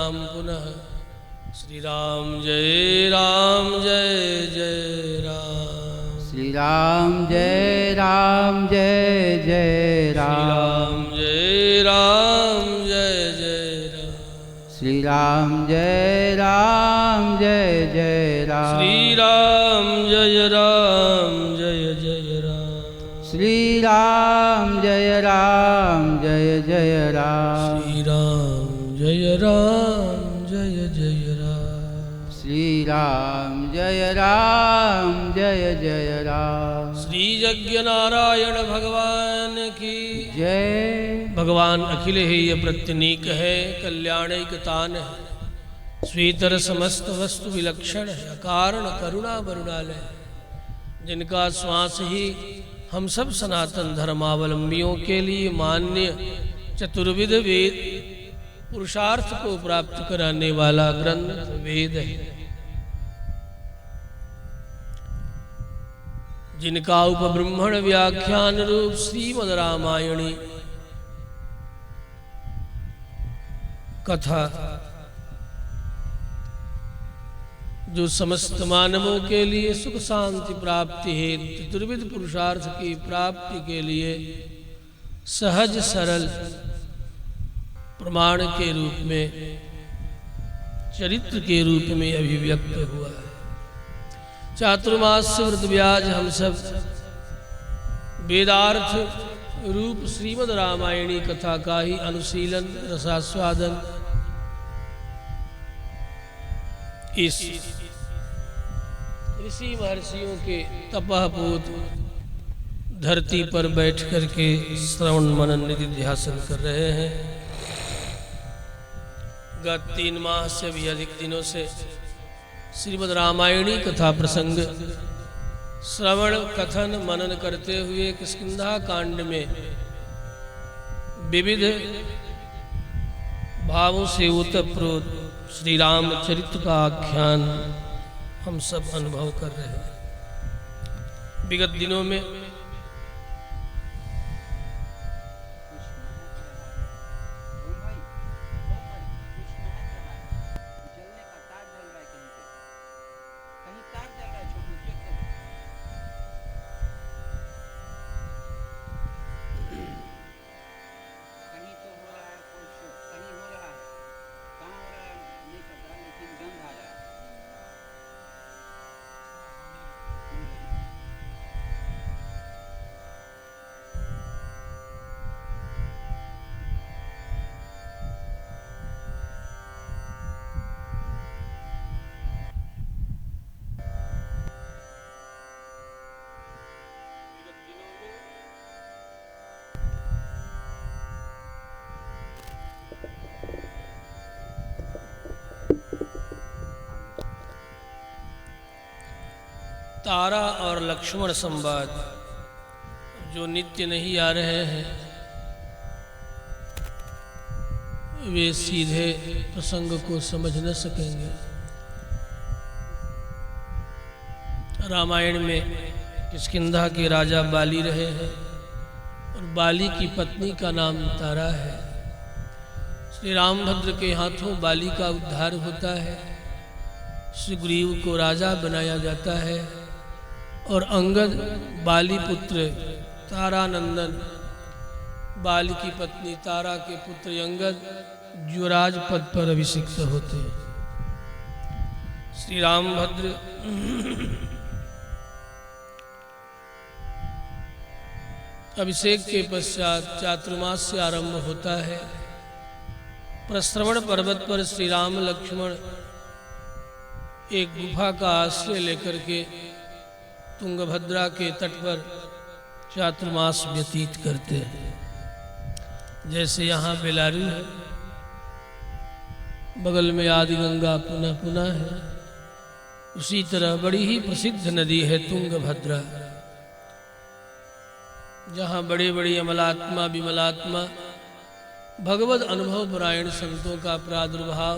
नाम पुनः। श्री राम जय राम जय जय राम। श्री राम जय राम जय जय राम। जय राम जय जय राम। श्री राम जय राम जय जय राम। श्री राम जय राम जय जय राम। श्री राम जय राम जय जय राम। श्री राम जय राम जय जय राम। श्री राम जय राम जय जय राम। श्री यज्ञ नारायण भगवान की जय। भगवान अखिल हेय प्रत्यनीक है, कल्याणैकतान है, स्वीतर समस्त वस्तु विलक्षण है, अकारण करुणा वरुणालय, जिनका श्वास ही हम सब सनातन धर्मावलंबियों के लिए मान्य चतुर्विध वेद पुरुषार्थ को प्राप्त कराने वाला ग्रंथ वेद है, जिनका उपब्रह्मण व्याख्यान रूप श्रीमद् रामायणी कथा जो समस्त मानवों के लिए सुख शांति प्राप्ति हेतु चतुर्विध पुरुषार्थ की प्राप्ति के लिए सहज सरल प्रमाण के रूप में चरित्र के रूप में अभिव्यक्त हुआ है। चातुर्मास व्रत व्याज हम सब वेदार्थ रूप श्रीमद् रामायणी कथा का ही अनुशीलन रसास्वादन इस ऋषि महर्षियों के तपःपूत धरती पर बैठ कर के श्रवण मनन निधि ध्यासन कर रहे हैं। गत 3 माह से भी अधिक दिनों से श्रीमद् रामायणी कथा प्रसंग श्रवण कथन मनन करते हुए किष्किंधा कांड में विविध भावों से ओतप्रोत श्री राम चरित्र का आख्यान हम सब अनुभव कर रहे हैं। विगत दिनों में तारा और लक्ष्मण संवाद जो नित्य नहीं आ रहे हैं, वे सीधे प्रसंग को समझ न सकेंगे। रामायण में किष्किंधा के राजा बाली रहे हैं और बाली की पत्नी का नाम तारा है। श्री रामभद्र के हाथों बाली का उद्धार होता है, सुग्रीव को राजा बनाया जाता है और अंगद बाली पुत्र तारानंदन बाली की पत्नी तारा के पुत्र अंगद युवराज पद पर अभिषिक्त होते हैं। श्री रामभद्र अभिषेक के पश्चात चातुर्मास से आरंभ होता है। प्रश्रवण पर्वत पर श्री राम लक्ष्मण एक गुफा का आश्रय लेकर के तुंगभद्रा के तट पर चातुर्मास व्यतीत करते हैं। जैसे यहाँ बेलारू है, बगल में आदि गंगा पुनः पुनः है, उसी तरह बड़ी ही प्रसिद्ध नदी है तुंगभद्रा, जहाँ बड़े बड़े अमलात्मा विमलात्मा भगवद अनुभव परायण संतों का प्रादुर्भाव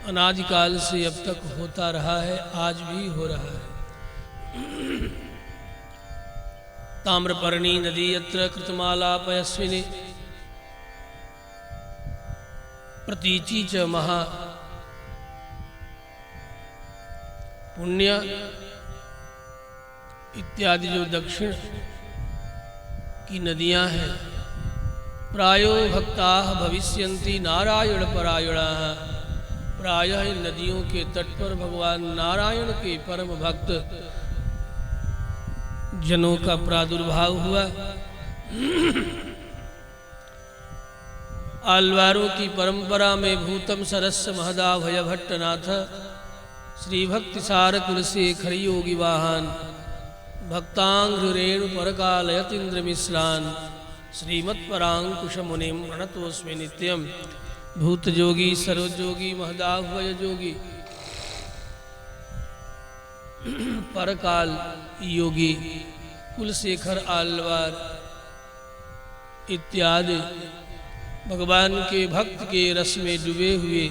अनादिकाल से अब तक होता रहा है, आज भी हो रहा है। ताम्रपर्णी नदी यत्र कृतमाला पयस्विनी प्रतीचि च महा पुण्य इत्यादि जो दक्षिण की नदियां हैं, प्रायो भक्ता भविष्यन्ति नारायण परायणाः, प्रायः इन नदियों के तट पर भगवान नारायण के परम भक्त जनों का प्रादुर्भाव हुआ। आलवारों की परंपरा में भूतम सरस्य महदा भय भट्टनाथ श्री भक्ति सार कुलशेखर योगी वाहन भक्तांघ्र रेणु परकालयतीन्द्र मिश्रान श्रीमत्परांकुश मुनिम प्रणतोस्मि नित्यम। भूत जोगी सर्वजोगी महदाह्वय जोगी परकाल योगी कुलशेखर आलवार इत्यादि भगवान के भक्त के रस में डूबे हुए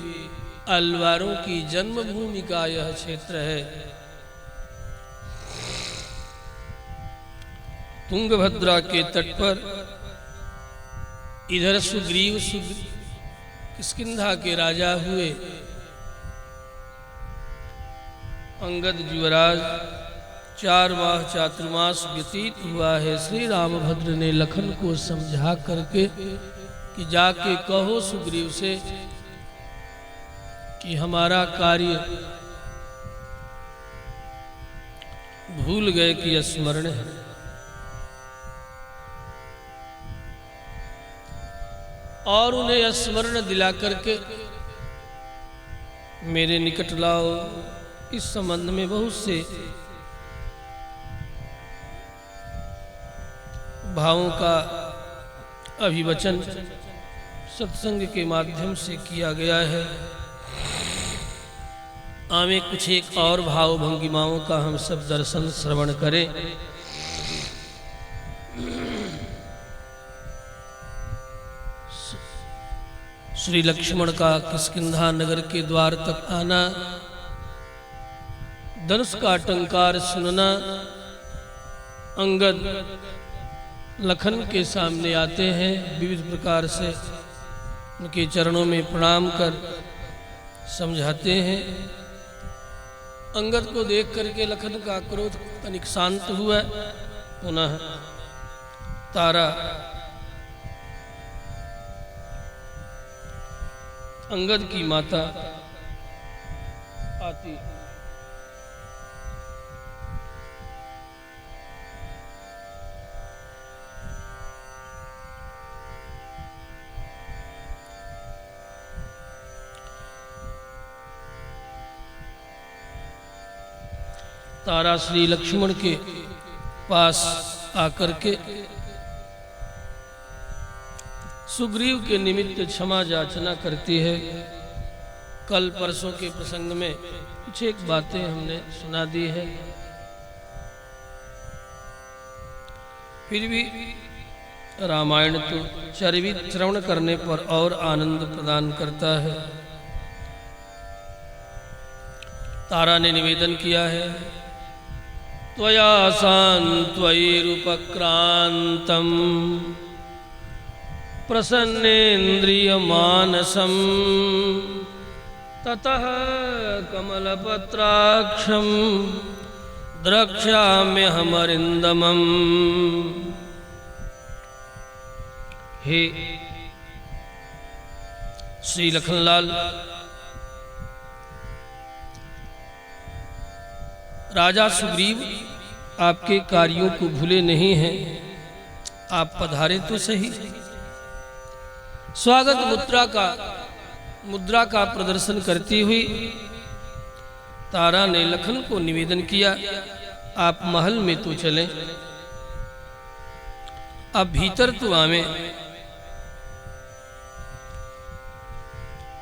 आलवारों की जन्मभूमि का यह क्षेत्र है। तुंगभद्रा के तट पर इधर सुग्रीव किष्किंधा के राजा हुए अंगद युवराज 4 माह चातुर्मास व्यतीत हुआ है। श्री रामभद्र ने लखन को समझा करके कि जाके कहो सुग्रीव से कि हमारा कार्य भूल गए कि स्मरण है। और उन्हें स्मरण दिला करके मेरे निकट लाओ। इस संबंध में बहुत से भावों का अभिवचन सत्संग के माध्यम से किया गया है। आगे कुछ एक और भाव भंगिमाओं का हम सब दर्शन श्रवण करें। श्री लक्ष्मण का किष्किंधा नगर के द्वार तक आना, धनुष का टंकार सुनना, अंगद लखन के सामने आते हैं, विविध प्रकार से उनके चरणों में प्रणाम कर समझाते हैं। अंगद को देख करके लखन का क्रोध तनिक शांत हुआ। पुनः तारा अंगद की माता आती। तारा श्री लक्ष्मण के पास आकर के सुग्रीव के निमित्त क्षमा याचना करती है। कल परसों के प्रसंग में कुछ एक बातें हमने सुना दी है, फिर भी रामायण तो चरित श्रवण करने पर और आनंद प्रदान करता है। तारा ने निवेदन किया है, त्वया सान्त्वैरुपक्रान्तं प्रसन्नेन्द्रियमानसं ततः कमलपत्राक्षं द्रक्ष्याम्यहमरिन्दमम्। हे श्री लखनलाल, राजा सुग्रीव आपके कार्यों को भूले नहीं हैं। आप पधारे तो सही। स्वागत मुद्रा का प्रदर्शन करती हुई तारा ने लखन को निवेदन किया, आप महल में तो चलें, आप भीतर तो आवे।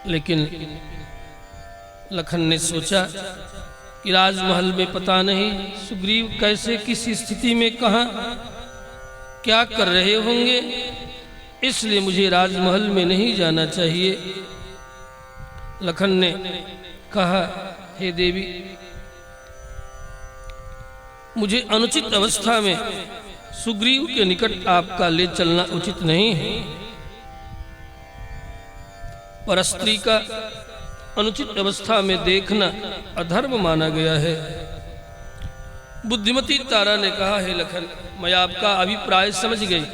लेकिन लखन ने सोचा कि राजमहल में पता नहीं सुग्रीव कैसे, किस स्थिति में, कहाँ क्या कर रहे होंगे, इसलिए मुझे राजमहल में नहीं जाना चाहिए। लखन ने कहा, हे देवी, मुझे अनुचित अवस्था में सुग्रीव के निकट आपका ले चलना उचित नहीं है। पर स्त्री का अनुचित अवस्था में देखना अधर्म माना गया है। बुद्धिमती तारा ने कहा, हे लखन, मैं आपका अभिप्राय समझ गई।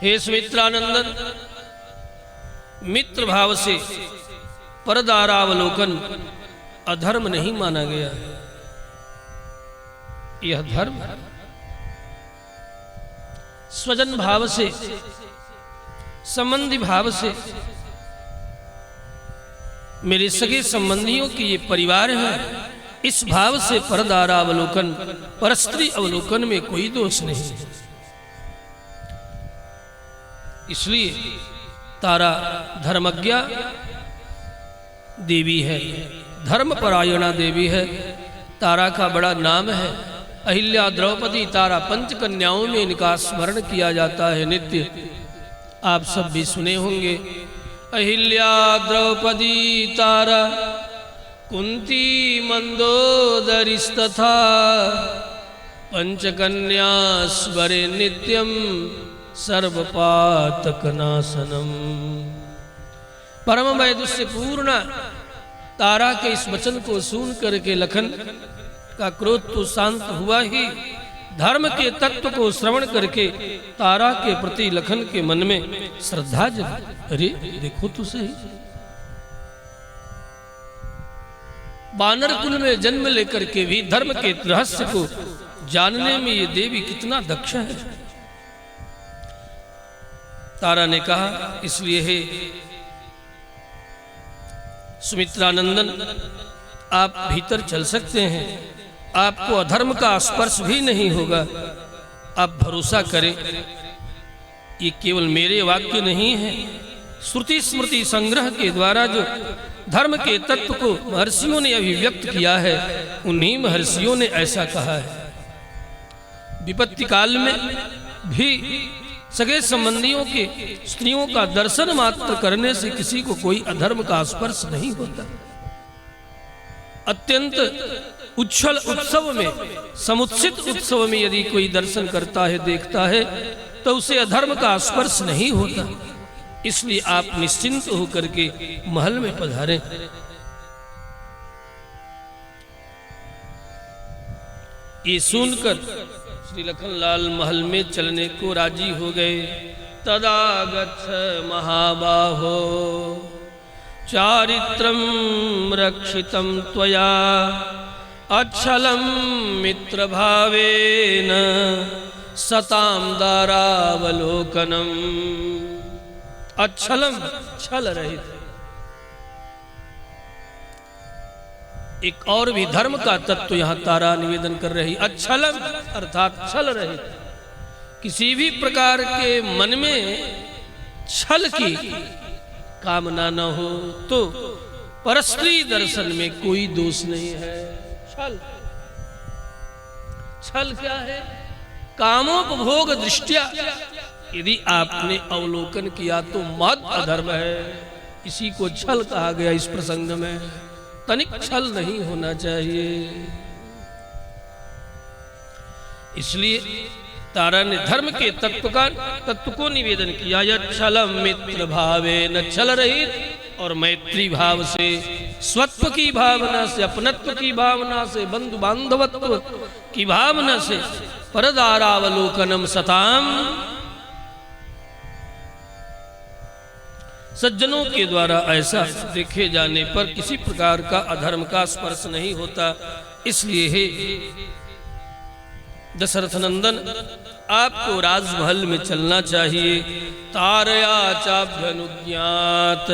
हे सुमित्रानंदन, मित्र भाव से परदारावलोकन अधर्म नहीं माना गया है, यह धर्म है। स्वजन भाव से, संबंधी भाव से, मेरे सगे संबंधियों की ये परिवार है, इस भाव से परदारावलोकन, परस्त्री अवलोकन में कोई दोष नहीं है। इसलिए तारा धर्मज्ञा देवी है, धर्मपरायणा देवी है। तारा का बड़ा नाम है अहिल्या, द्रौपदी, तारा। पंच कन्याओं में इनका स्मरण किया जाता है नित्य। आप सब भी सुने होंगे, अहिल्या, द्रौपदी, तारा, कुंती, मंदोदरीस्तथा, पंचकन्या स्मरे नित्यम सर्वपातकनाशनम। परम वैदुष्य पूर्ण तारा के इस वचन को सुन करके लखन का क्रोध तो शांत हुआ ही, धर्म के तत्व को श्रवण करके तारा के प्रति लखन के मन में श्रद्धा जगी। अरे देखो तो सही, वानर कुल में जन्म लेकर के भी धर्म के रहस्य को जानने में ये देवी कितना दक्ष है। तारा ने कहा, इसलिए हे सुमित्रानंदन, आप भीतर चल सकते हैं, आपको अधर्म का स्पर्श भी नहीं होगा। आप भरोसा करें, ये केवल मेरे वाक्य नहीं है, श्रुति स्मृति संग्रह के द्वारा जो धर्म के तत्व को महर्षियों ने अभिव्यक्त किया है, उन्हीं महर्षियों ने ऐसा कहा है। विपत्ति काल में भी सगे संबंधियों के स्त्रियों का दर्शन मात्र करने से किसी को कोई अधर्म का स्पर्श नहीं होता। अत्यंत उच्छल उत्सव में, समुत्सित उत्सव में यदि कोई दर्शन करता है, देखता है, तो उसे अधर्म का स्पर्श नहीं होता। इसलिए आप निश्चिंत होकर के महल में पधारें। ये सुनकर श्री लखनलाल महल में चलने को राजी हो गए। तदा गच्छ महाबाहो चारित्रं रक्षितं त्वया अच्छलं मित्र भावेन सतां दारावलोकनम। अच्छलम, छल रहित। एक और भी धर्म का तत्व यहाँ तारा निवेदन कर रही। अच्छलम अर्थात छल रहित। किसी भी प्रकार के मन में छल की कामना न हो तो परस्त्री दर्शन में कोई दोष नहीं है। छल, छल क्या है? कामोपभोग दृष्टिया यदि आपने अवलोकन किया तो महद अधर्म है। इसी को छल कहा गया। इस प्रसंग में तनिक छल नहीं होना चाहिए। इसलिए तारा ने धर्म के तत्व को निवेदन किया। छलम मित्र भावे न, छल रहित और मैत्री भाव से, स्वत्व की भावना से, अपनत्व की भावना से, बंधु बांधवत्व की भावना से परदारावलोकनम सताम। सज्जनों के द्वारा ऐसा देखे जाने पर किसी प्रकार का अधर्म का स्पर्श नहीं होता। इसलिए हे दशरथ नंदन, आपको राजमहल में चलना चाहिए। तारया चाभ्यनुज्ञात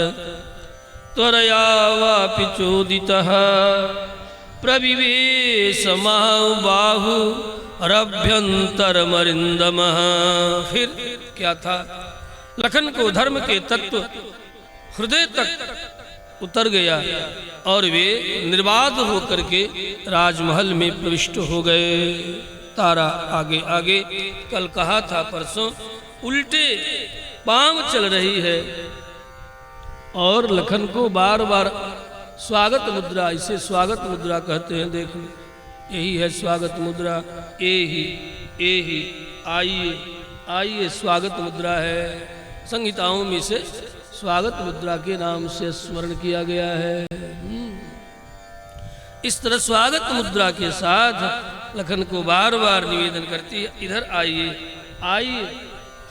त्वरया वापि चोदितः प्रविवेश महाबाहु रभ्यंतरमरिंदमः। फिर क्या था? लखन को धर्म के तत्व हृदय तक उतर गया और वे निर्बाध होकर के राजमहल में प्रविष्ट हो गए। तारा आगे आगे, कल कहा था परसों, उल्टे पांव चल रही है और लखन को बार बार स्वागत मुद्रा, इसे स्वागत मुद्रा कहते हैं। देख लो, यही है स्वागत मुद्रा। ए ही आइए आइए, स्वागत मुद्रा है। संहिताओं में से स्वागत मुद्रा के नाम से स्मरण किया गया है। इस तरह स्वागत मुद्रा के साथ लखन को बार बार निवेदन करती है, इधर आइए, आइए,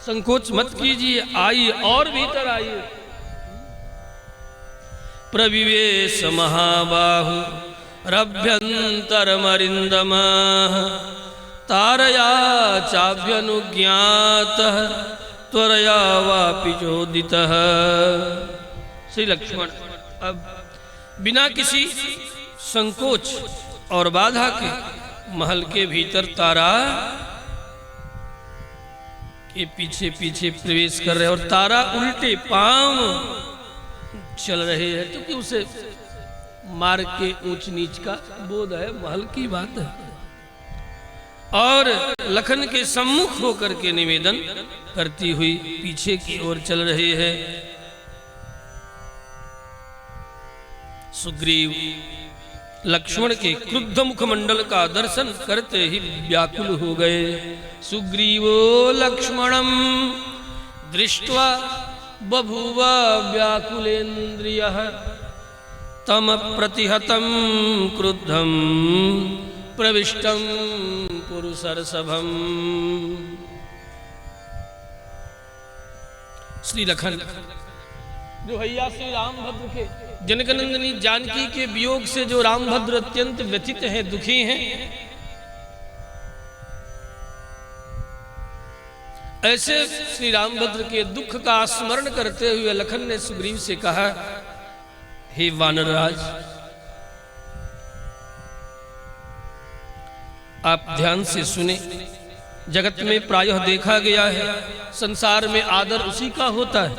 संकोच मत कीजिए, आइए और भीतर आइए। प्रविवेश महाबाहु रभ्यंतरमरिंदम तारया चाभ्यनुज्ञातः त्वरया वापि चोदितः। श्री लक्ष्मण अब बिना किसी संकोच और बाधा के महल के भीतर तारा के पीछे पीछे प्रवेश कर रहे और तारा उल्टे पांव चल रहे हैं, क्योंकि उसे मार्ग के ऊंच नीच का बोध है, महल की बात है। और लखन के सम्मुख होकर के निवेदन करती हुई पीछे की ओर चल रहे हैं। सुग्रीव लक्ष्मण के क्रुद्ध मुखमंडल का दर्शन करते ही व्याकुल हो गए। सुग्रीवो लक्ष्मणं दृष्ट्वा बभूव व्याकुलेन्द्रियः तम प्रतिहतं क्रुद्धं प्रविष्टं पुरुषर्षभम्। श्री लखन जो हैया श्री रामभद्र के जनकनंदिनी जानकी के वियोग से जो रामभद्र अत्यंत व्यथित हैं, दुखी हैं, ऐसे श्री रामभद्र के दुख का स्मरण करते हुए लखन ने सुग्रीव से कहा, हे वानरराज, आप ध्यान से सुने। जगत में प्रायः देखा गया है, संसार में आदर उसी का होता है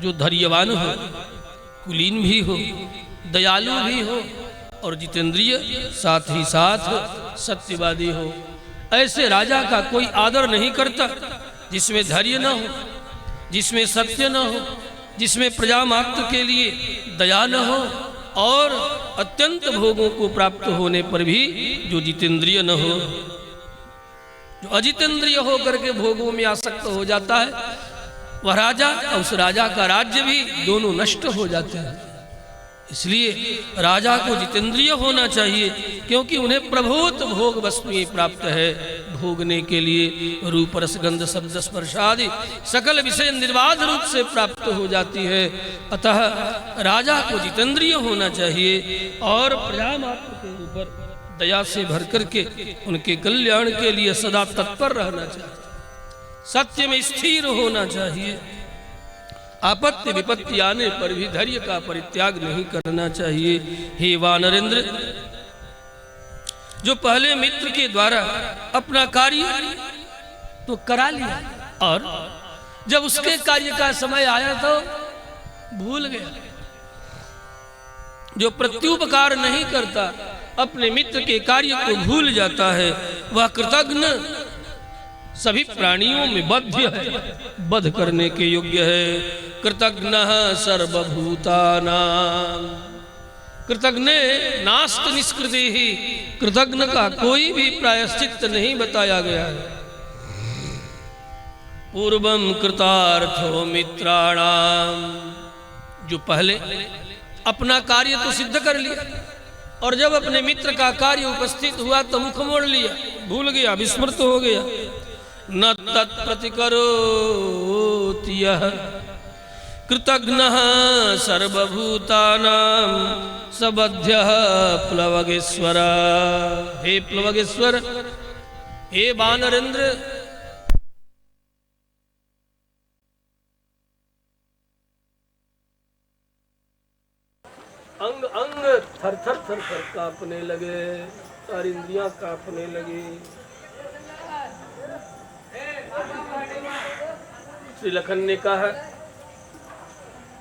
जो धैर्यवान हो, कुलीन भी हो, दयालु भी हो और जितेंद्रिय, साथ ही साथ सत्यवादी हो। ऐसे राजा का कोई आदर नहीं करता जिसमें धैर्य न हो, जिसमें सत्य न हो, जिसमें प्रजा मात्र के लिए दया न हो और अत्यंत भोगों को प्राप्त होने पर भी जो जितेंद्रिय न हो। जो अजितेंद्रिय होकर के भोगों में आसक्त हो जाता है, वह राजा और उस राजा का राज्य भी दोनों नष्ट हो जाते हैं। इसलिए राजा को जितेंद्रिय होना चाहिए, क्योंकि उन्हें प्रभुत भोग वस्तुएं प्राप्त है। भोगने के लिए रूप रस गंध शब्द स्पर्श आदि सकल विषय निर्बाध रूप से प्राप्त हो जाती है। अतः राजा को जितेंद्रिय होना चाहिए और प्रजा मात्र के ऊपर दया से भर करके उनके कल्याण के लिए सदा तत्पर रहना चाहिए। सत्य में स्थिर होना चाहिए। आपत्ति विपत्ति आने पर भी धैर्य का परित्याग नहीं करना चाहिए। हे वानरेंद्र, जो पहले मित्र के द्वारा अपना कार्य तो करा लिया और जब उसके कार्य का समय आया तो भूल गया, जो प्रत्युपकार नहीं करता, अपने मित्र के कार्य को भूल जाता है, वह कृतघ्न सभी प्राणियों में बद्ध है, वध करने के योग्य है। कृतघ्नः सर्वभूतानां, कृतघ्ने नास्त निष्कृतिः, कृतघ्न का कोई भी प्रायश्चित नहीं बताया गया है। पूर्वं कृतार्थो मित्राणाम, जो पहले अपना कार्य तो सिद्ध कर लिया और जब अपने मित्र का कार्य उपस्थित हुआ तो मुख मोड़ लिया, भूल गया, विस्मृत हो गया। न तत्प्रतिकरोति यः कृतघ्नः सर्वभूतानां सबध्यः प्लवगेश्वर। हे प्लवगेश्वर, हे वानरेंद्र, अंग अंग थर थर थर थर कांपने लगे, सारी इंद्रियां कांपने लगी। श्री लखन ने कहा,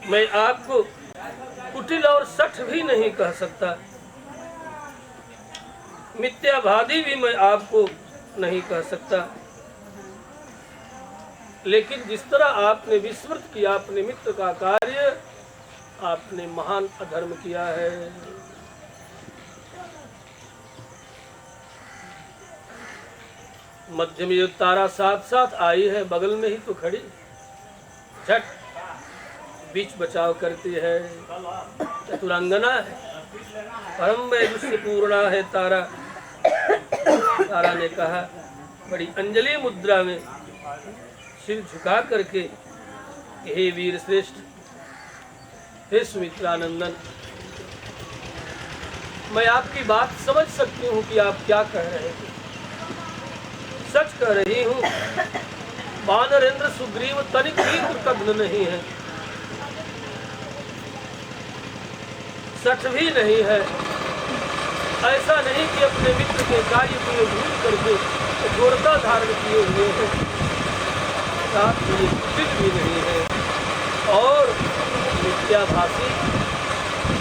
मैं आपको कुटिल और सठ भी नहीं कह सकता, मिथ्यावादी भी मैं आपको नहीं कह सकता, लेकिन जिस तरह आपने विस्मृत किया अपने मित्र का कार्य, आपने महान अधर्म किया है। मध्य में जो तारा साथ साथ आई है, बगल में ही तो खड़ी, झट बीच बचाव करती है। चतुरंगना है, परम वैदुष्य पूर्णा है तारा। तारा ने कहा बड़ी अंजलि मुद्रा में सिर झुका करके, हे वीर श्रेष्ठ, हे सुमित्रानंदन, मैं आपकी बात समझ सकती हूँ कि आप क्या कह रहे हैं। सच कह रही हूँ, वानरेंद्र सुग्रीव तनिक भी कृतघ्न नहीं है, सच भी नहीं है। ऐसा नहीं कि अपने मित्र के कार्य को भूल करके घोरता धारण किए हुए हैं, साथ में कुछ भी नहीं है, और मिथ्याभाषी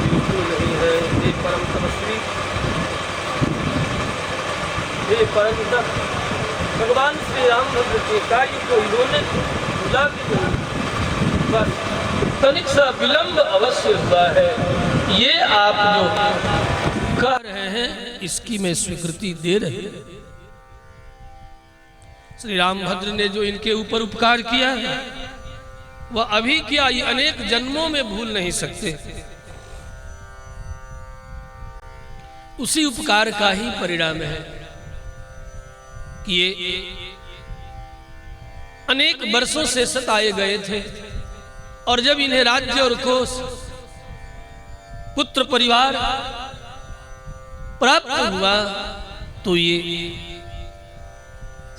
बिल्कुल नहीं है। हे परम तपस्वी, हे परम तप, भगवान श्री रामचंद्र के कार्य को इन्होंने भुला भी नहीं, बस तनिक सा विलंब अवश्य हुआ है। ये आप जो कह रहे हैं इसकी मैं स्वीकृति दे रही हूं। श्री रामभद्र ने जो इनके ऊपर उपकार किया है वह अभी किया, ये अनेक जन्मों में भूल नहीं सकते। उसी उपकार का ही परिणाम है कि ये अनेक वर्षों से सताए गए थे, और जब इन्हें राज्य और कोष, पुत्र परिवार प्राप्त हुआ तो ये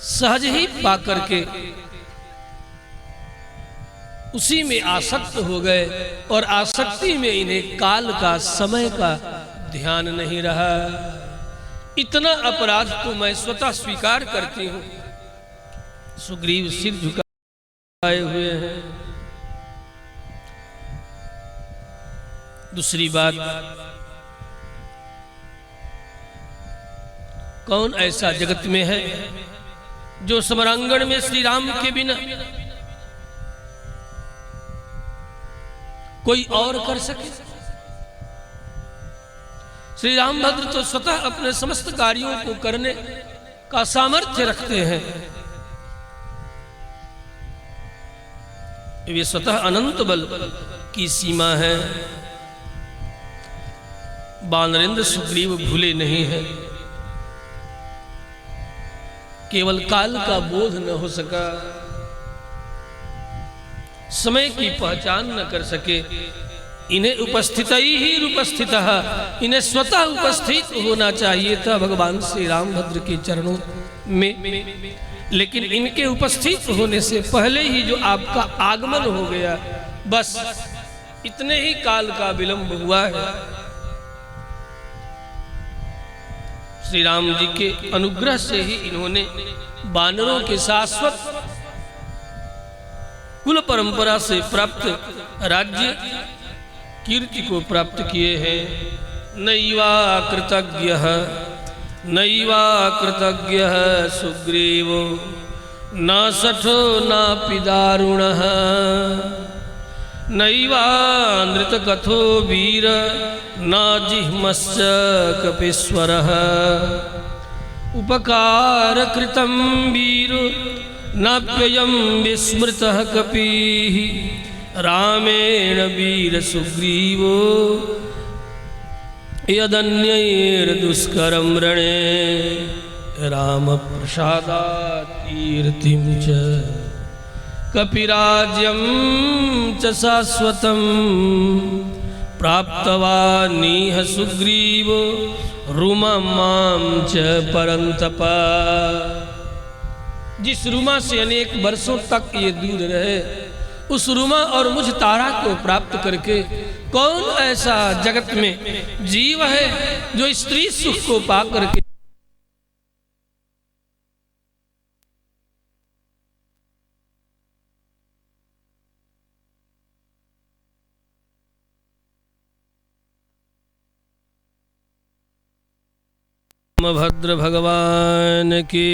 सहज ही पाकर के उसी में आसक्त हो गए, और आसक्ति में इन्हें काल का, समय का ध्यान नहीं रहा। इतना अपराध तो मैं स्वतः स्वीकार करती हूं। सुग्रीव सिर झुकाए हुए हैं। दूसरी बात, कौन ऐसा जगत में है जो समरांगण में श्री राम के बिना कोई और कर सके? श्री रामभद्र तो स्वतः अपने समस्त कार्यों को करने का सामर्थ्य रखते हैं। वे स्वतः अनंत बल की सीमा है। वानरेंद्र सुग्रीव भूले नहीं है, केवल काल का बोध न हो सका, समय की पहचान न कर सके। इन्हें उपस्थित ही उपस्थित, इन्हें स्वतः उपस्थित होना चाहिए था भगवान श्री रामभद्र के चरणों में, लेकिन इनके उपस्थित होने से पहले ही जो आपका आगमन हो गया, बस इतने ही काल का विलंब हुआ है। श्री राम जी के अनुग्रह से ही इन्होंने वानरों के शाश्वत कुल परंपरा से प्राप्त राज्य कीर्ति को प्राप्त किए हैं। नैवा कृतज्ञ सुग्रीवो न सठो न पिदारुणः नैवानृतकथो वीर न जिह्मश्च कपीश्वरः उपकार कृतं वीरो नाप्ययं विस्मृतः कपिः रामेण वीर सुग्रीवो यदन्यैर्दुष्करं रणे राम प्रसादात् कीर्तिं च कपिराज्यं च शाश्वतं प्राप्तवानिह सुग्रीवो रुमां च परन्तप। जिस रुमा से अनेक वर्षों तक ये दूर रहे, उस रुमा और मुझ तारा को प्राप्त करके कौन ऐसा जगत में जीव है जो स्त्री सुख को पा करके भद्र भगवान की।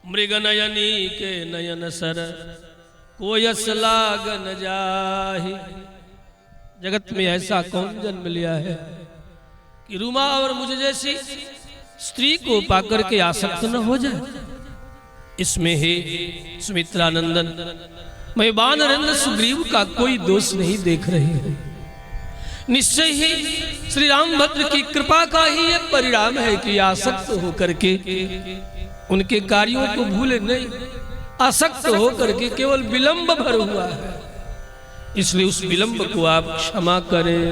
मृग नयनी के नयन सर कोयस लाग न जाहि। जगत में ऐसा कौन जन्म लिया है कि रुमा और मुझे जैसी स्त्री को पाकर के आसक्त न हो जाए। इसमें है सुमित्रानंदन, मैं वानरेंद्र सुग्रीव का कोई दोष नहीं देख रही हूं। निश्चय ही श्री रामभद्र की कृपा का ही यह परिणाम है कि आसक्त होकर के उनके कार्यों को भूले नहीं, आसक्त होकर के केवल विलंब भर हुआ है, इसलिए उस विलंब को आप क्षमा करें।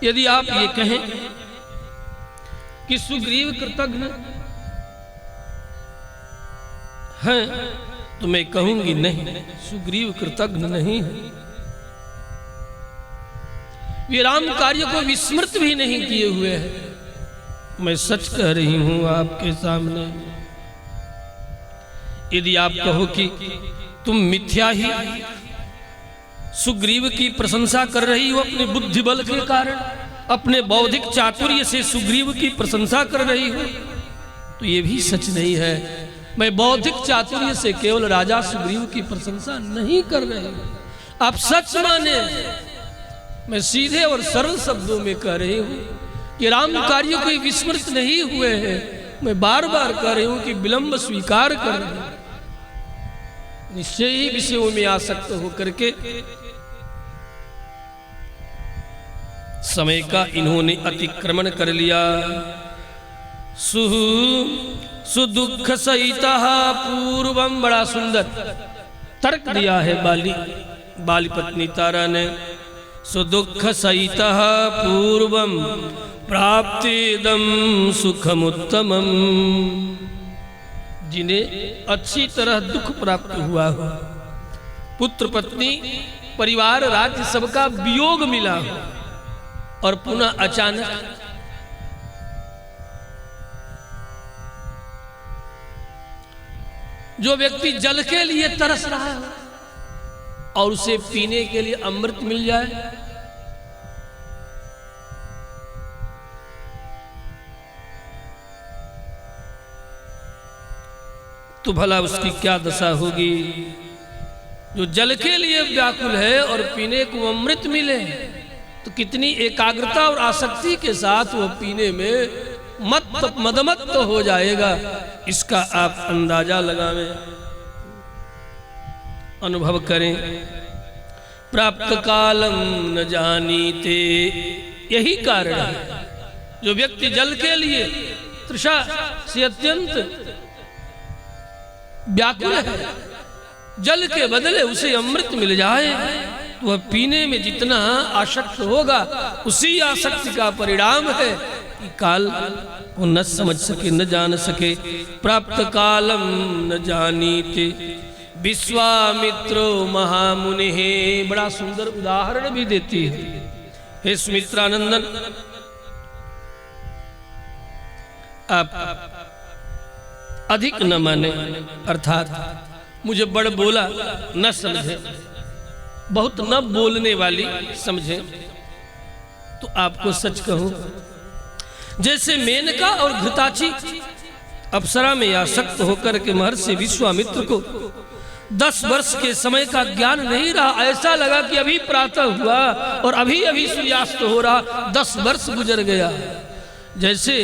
यदि आप ये कहें कि सुग्रीव कृतज्ञ हैं, तो मैं कहूंगी नहीं, सुग्रीव कृतज्ञ नहीं है। वे राम कार्य को विस्मृत भी नहीं किए हुए हैं। मैं सच कह रही हूं आपके सामने। यदि आप कहो कि तुम मिथ्या ही सुग्रीव की प्रशंसा कर रही हो अपने बुद्धि बल के कारण, अपने बौद्धिक चातुर्य से सुग्रीव की प्रशंसा कर रही हो, तो ये भी सच नहीं है। मैं बौद्धिक चातुर्य से केवल राजा सुग्रीव की प्रशंसा नहीं कर रही हूं। आप सच माने, मैं सीधे और सरल शब्दों में कह रही हूं कि राम कार्य कोई विस्मृत नहीं हुए हैं। मैं बार बार कह रही हूं कि विलंब स्वीकार कर रही हूं। निश्चय ही विषयों में आसक्त होकर के समय का इन्होंने अतिक्रमण कर लिया। सुदुख सहिता पूर्वम, बड़ा सुंदर तर्क दिया है बाली पत्नी तारा ने। सुदुख सहिता पूर्वम प्राप्तिदम सुखमुत्तमम, जिन्हें अच्छी तरह दुख प्राप्त हुआ हो, पुत्र पत्नी परिवार राज्य सबका वियोग मिला हो, और पुनः अचानक जो व्यक्ति जल के लिए तरस रहा है और उसे पीने के लिए अमृत मिल जाए, तो भला उसकी क्या दशा होगी। जो जल के लिए व्याकुल है और पीने को अमृत मिले, तो कितनी एकाग्रता और आसक्ति के साथ वो पीने में मदमत्त तो हो जाएगा, इसका आप अंदाजा लगावें, अनुभव करें। प्राप्त कालम न जानीते, यही कारण है जो व्यक्ति जल के लिए तृषा से अत्यंत व्याकुल है, जल के बदले उसे अमृत मिल जाए तो वह पीने में जितना आसक्त होगा, उसी आसक्ति का परिणाम है कि काल को न समझ सके, न जान सके। प्राप्त कालम न जानीते विश्वामित्रो महामुनि है, बड़ा सुंदर उदाहरण भी देती है। हे सुमित्रानंदन, आप अधिक न माने, अर्थात मुझे बड़ बोला न समझे, बहुत न बोलने वाली समझे, तो आपको सच कहूं, जैसे मेनका और घृताची अप्सरा में आसक्त होकर के महर्षि विश्वामित्र को 10 वर्ष के समय का ज्ञान नहीं रहा, ऐसा लगा कि अभी प्रातः हुआ और अभी अभी सूर्यास्त हो रहा, 10 वर्ष गुजर गया। जैसे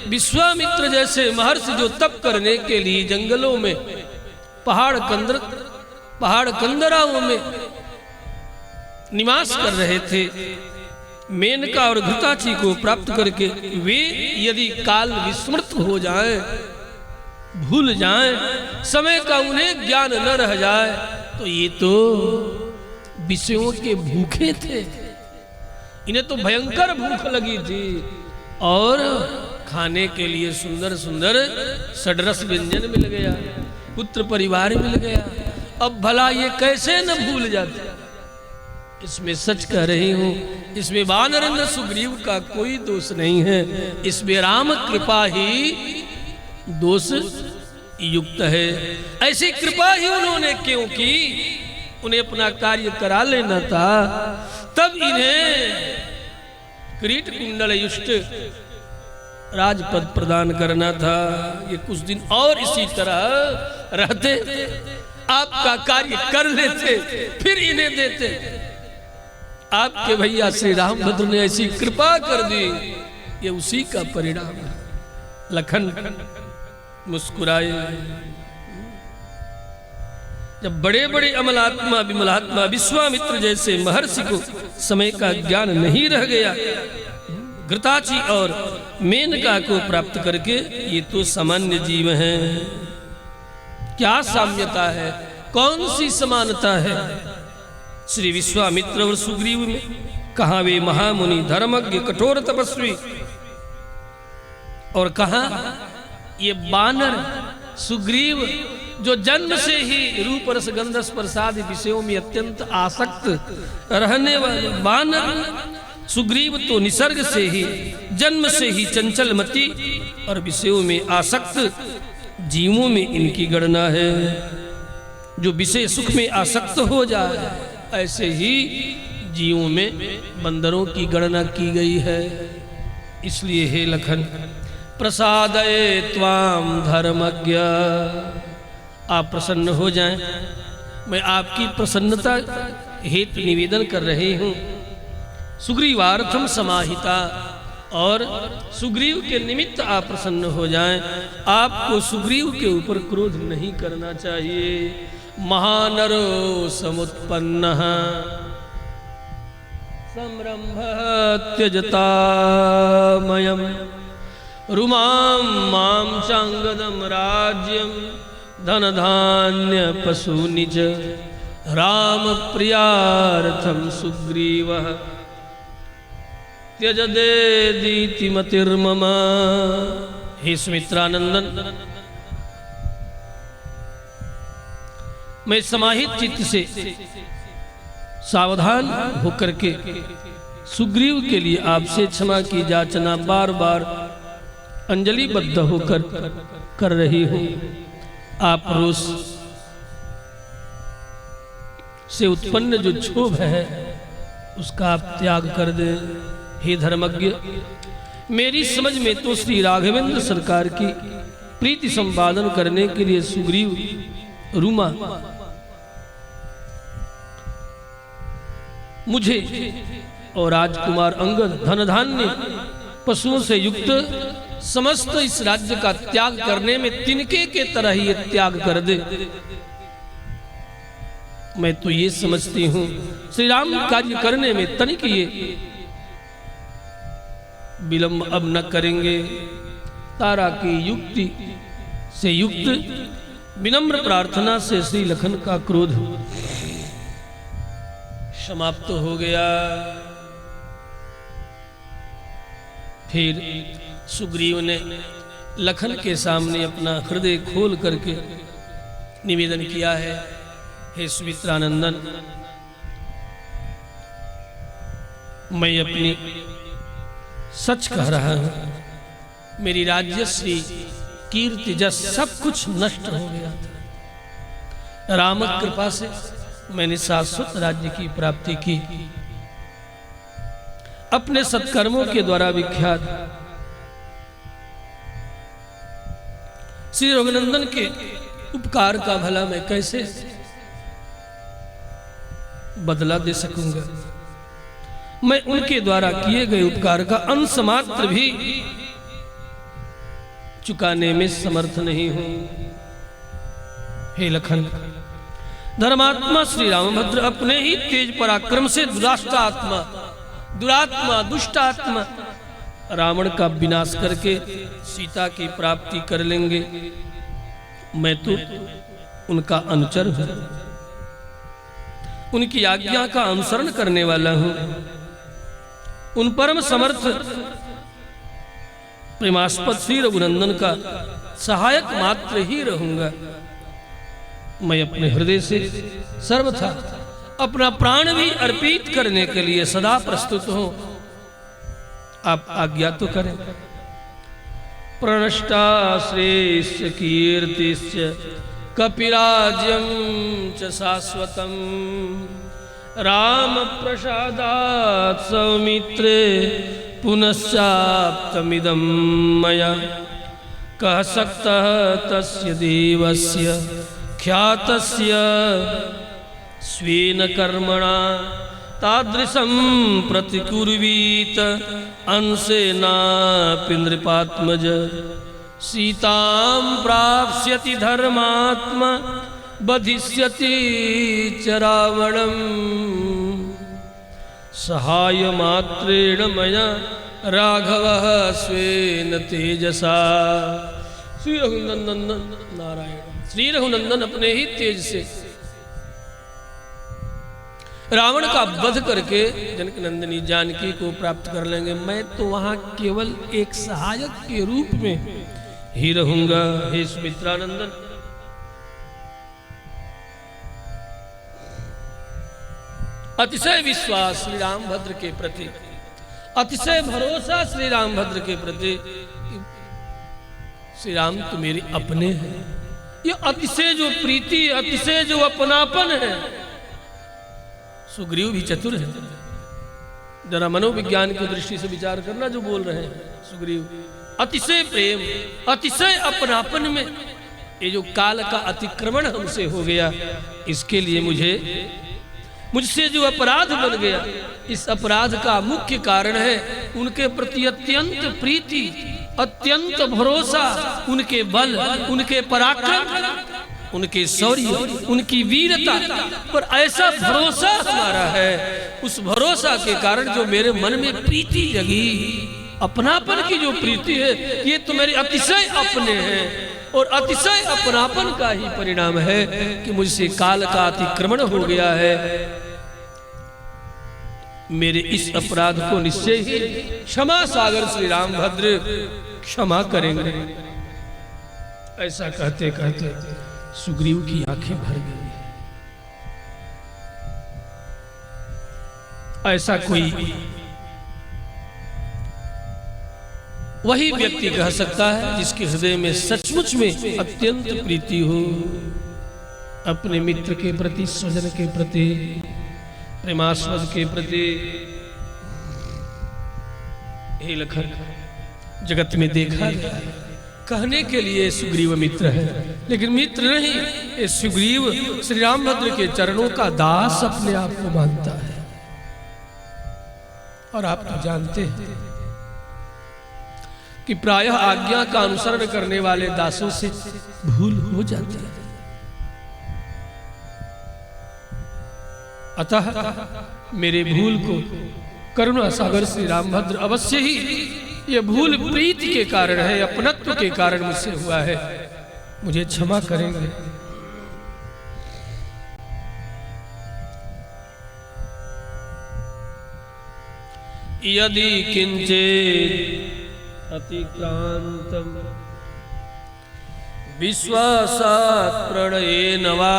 विश्वामित्र जैसे महर्षि जो तप करने के लिए जंगलों में पहाड़ कंदराओं में निवास कर रहे थे, मेनका और घृताची को प्राप्त करके वे यदि काल विस्मृत हो जाएं, भूल जाएं, समय का उन्हें ज्ञान न रह जाए, तो ये तो विषयों के भूखे थे। इन्हें तो भयंकर भूख लगी थी और खाने के लिए सुंदर सुंदर षड्रस व्यंजन मिल गया, पुत्र परिवार मिल गया। अब भला ये कैसे न भूल जाते। इसमें सच कह रही हूं, इसमें वानरेंद्र सुग्रीव का कोई दोष नहीं है, इसमें राम कृपा ही दोष युक्त है। ऐसी कृपा ही उन्होंने क्यों की, उन्हें अपना कार्य करा लेना था, तब इन्हें किरीट कुंडल युष्ट राजपद प्रदान करना था। ये कुछ दिन और इसी तरह रहते, आपका कार्य कर लेते, फिर इन्हें देते। आपके भैया श्री रामभद्र ने ऐसी कृपा कर दी, ये उसी का परिणाम है। लखन मुस्कुराए। जब बड़े बड़े अमलात्मा विमलात्मा विश्वामित्र जैसे महर्षि को समय का ज्ञान नहीं रह गया, घृताची और मेनका को प्राप्त करके ये तो सामान्य जीव हैं। क्या साम्यता है, कौन सी समानता है श्री विश्वामित्र और सुग्रीव में? कहाँ वे महामुनि धर्मज्ञ कठोर तपस्वी, और कहाँ ये बानर सुग्रीव जो जन्म से ही रूप रस गंध स्पर्शादि विषयों में अत्यंत आसक्त रहने वाले बानर। सुग्रीव तो निसर्ग से ही जन्म से ही चंचल मति और विषयों में आसक्त जीवों में इनकी गणना है। जो विषय सुख में आसक्त हो जाए ऐसे ही जीवों में बंदरों की गणना की गई है। इसलिए हे लखन प्रसादये त्वाम धर्मज्ञ, आप प्रसन्न हो जाएं। मैं आपकी प्रसन्नता हेतु निवेदन कर रही हूँ। सुग्रीवार्थम समाहिता, और सुग्रीव के निमित्त आप प्रसन्न हो जाएं। आपको सुग्रीव के ऊपर क्रोध नहीं करना चाहिए। महानरो समुत्पन्नः संरंभ त्यजतामयम् रुमां मां चांगदम राज्यम धन धान्य पशूनि च राम प्रियार्थम सुग्रीवः त्यजदेदीति मतिर्मम। हे सुमित्रानंदन, मैं समाहित चित्त से सावधान होकर के सुग्रीव के लिए आपसे क्षमा की याचना बार बार अंजलिबद्ध होकर कर रही हूं। आप रोष से उत्पन्न जो क्षोभ है उसका आप त्याग कर दें। हे धर्मज्ञ, मेरी समझ में तो श्री राघवेंद्र सरकार की प्रीति संपादन करने के लिए सुग्रीव, रुमा मुझे और राजकुमार अंगद धन धान्य पशुओं से युक्त समस्त इस राज्य का त्याग करने में तिनके के तरह ही त्याग कर दे। मैं तो ये समझती हूं श्री राम कार्य करने में तनिक ये विलंब अब न करेंगे। तारा की युक्ति से युक्त विनम्र प्रार्थना से श्री लखन का क्रोध समाप्त हो गया। फिर सुग्रीव ने लखन के सामने अपना हृदय खोल करके निवेदन किया है, हे सुमित्रानंदन, मैं अपनी सच कह रहा हूं, मेरी राज्यश्री कीर्ति जस सब कुछ नष्ट हो गया था। राम कृपा से मैंने शाश्वत राज्य की प्राप्ति की। अपने सत्कर्मों के द्वारा विख्यात श्री रघुनंदन के उपकार का भला मैं कैसे बदला दे सकूंगा। मैं उनके द्वारा किए गए उपकार का अंश मात्र भी चुकाने में समर्थ नहीं हूं। हे लखन, धर्मात्मा श्री रामभद्र अपने ही तेज पराक्रम से दुरात्मा दुष्टात्मा रावण का विनाश करके सीता की प्राप्ति कर लेंगे। मैं तो उनका अनुचर हूं, उनकी आज्ञा का अनुसरण करने वाला हूं। उन परम समर्थ प्रेमास्पद श्री रघुनंदन का सहायक मात्र ही रहूंगा। मैं अपने हृदय से सर्वथा अपना प्राण भी अर्पित करने के लिए सदा प्रस्तुत हूं। आप आज्ञा तो करें। प्रणष्टा श्रेष्ठ कीर्तिश्च कपिराज्यं च शाश्वतम् राम प्रसादात् सौमित्रे पुनश्चाप्तमिदं मया कः सक्तः तस्य देवस्य ख्यातस्य स्वेन कर्मणा तादृशं प्रतिकुर्वीत अंशेनापि नृपात्मज सीतां प्राप्स्यति धर्मात्मा बधिष्यति च रावणं सहाय मात्रेण मया राघवः स्वेन तेजसा। श्री रघुनंदन नारायण, श्री रघुनंदन अपने ही तेज से रावण का वध करके जनक नंदिनी जानकी को प्राप्त कर लेंगे। मैं तो वहां केवल एक सहायक के रूप में ही रहूंगा। हे सुमित्रानंदन, अतिशय विश्वास श्री रामभद्र के प्रति, अतिशय भरोसा श्री रामभद्र के प्रति। श्री राम तो मेरे अपने हैं। ये अतिशय जो प्रीति, अतिशय जो अपनापन है। सुग्रीव भी चतुर है, जरा मनोविज्ञान की दृष्टि से विचार करना जो बोल रहे हैं सुग्रीव। अतिशय प्रेम, अतिशय अपनापन में ये जो काल का अतिक्रमण हमसे हो गया, इसके लिए मुझसे जो अपराध बन गया, इस अपराध का मुख्य कारण है उनके प्रति अत्यंत प्रीति, अत्यंत भरोसा, उनके बल, उनके पराक्रम, उनके शौर्य, उनकी वीरता पर ऐसा भरोसा हमारा है। उस भरोसा के कारण जो मेरे मन में प्रीति जगी, अपनापन की जो प्रीति है, ये तो मेरे अतिशय अपने हैं। और अतिशय अपनापन का ही परिणाम है कि मुझसे काल का अतिक्रमण हो गया है। मेरे इस अपराध को निश्चय ही क्षमा सागर श्री रामभद्र क्षमा करेंगे। ऐसा कहते कहते सुग्रीव की आंखें भर गई। ऐसा कोई वही व्यक्ति कह सकता है जिसके हृदय में सचमुच में अत्यंत प्रीति हो अपने मित्र के प्रति, स्वजन के प्रति, प्रेमास्पद के प्रति। हे लखन, जगत में देखा गया कहने के लिए सुग्रीव मित्र है, लेकिन मित्र नहीं। ये सुग्रीव श्री रामभद्र के चरणों का दास अपने आप को मानता है। और आप तो जानते हैं कि प्रायः आज्ञा का अनुसरण करने वाले दासों से भूल हो जाती है। अतः मेरे भूल को करुणा सागर श्री रामभद्र अवश्य ही, ये भूल प्रीति के कारण है, अपनत्व के कारण मुझसे हुआ है, मुझे क्षमा करेंगे। यदि किंचित अतिक्रांतम विश्वासात् प्रणयेन वा,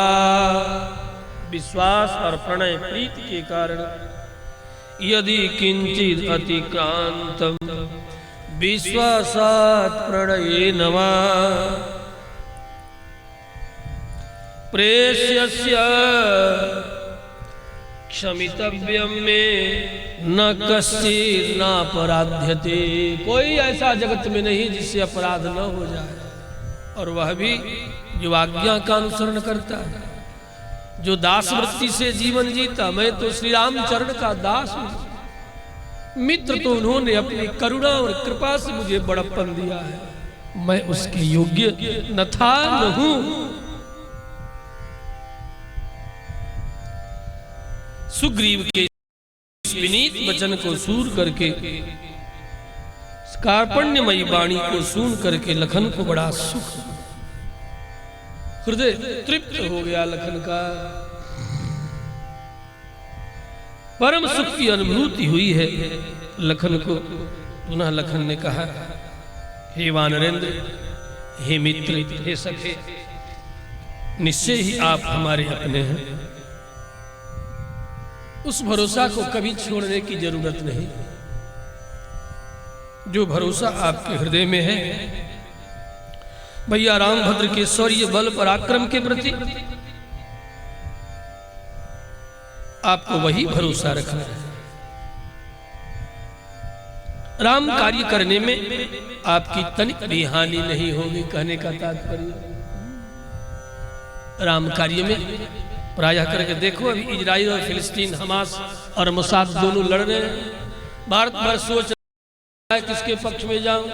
विश्वास और प्रणय प्रीति के कारण यदि किंचित अतिक्रांतम विश्वासात् प्रणयेन वा प्रेष्यस्य क्षमितव्यम में न कश्चित् नापराध्यते। कोई ऐसा जगत में नहीं जिससे अपराध न हो जाए, और वह भी जो आज्ञा का अनुसरण करता है, जो दास वृत्ति से जीवन जीता। मैं तो श्री रामचरण का दास हूं। मित्र तो उन्होंने अपनी करुणा और कृपा से मुझे बड़प्पन दिया है, मैं उसके योग्य न था न हूं। सुग्रीव के विनीत वचन को सुन करके, कार्पण्यमयी वाणी को सुन करके लखन को बड़ा सुख, हृदय तृप्त हो गया लखन का। परम सुख की अनुभूति हुई है लखन को। पुनः लखन ने कहा, हे वानरेंद्र, हे मित्र, हे सखे, निश्चय ही आप हमारे अपने हैं। उस भरोसा को कभी छोड़ने की जरूरत नहीं। जो भरोसा आपके हृदय में है भैया रामभद्र के शौर्य, बल, पराक्रम के प्रति, आपको वही भरोसा रखना है। राम कार्य करने में आपकी तनिक भी हानि नहीं होगी। कहने का तात्पर्य, राम कार्य में प्रायः करके देखो, अभी इजराइल और फिलिस्तीन, हमास और मोसाद दोनों लड़ रहे हैं। भारत भर सोच रहा है किसके पक्ष में जाऊं।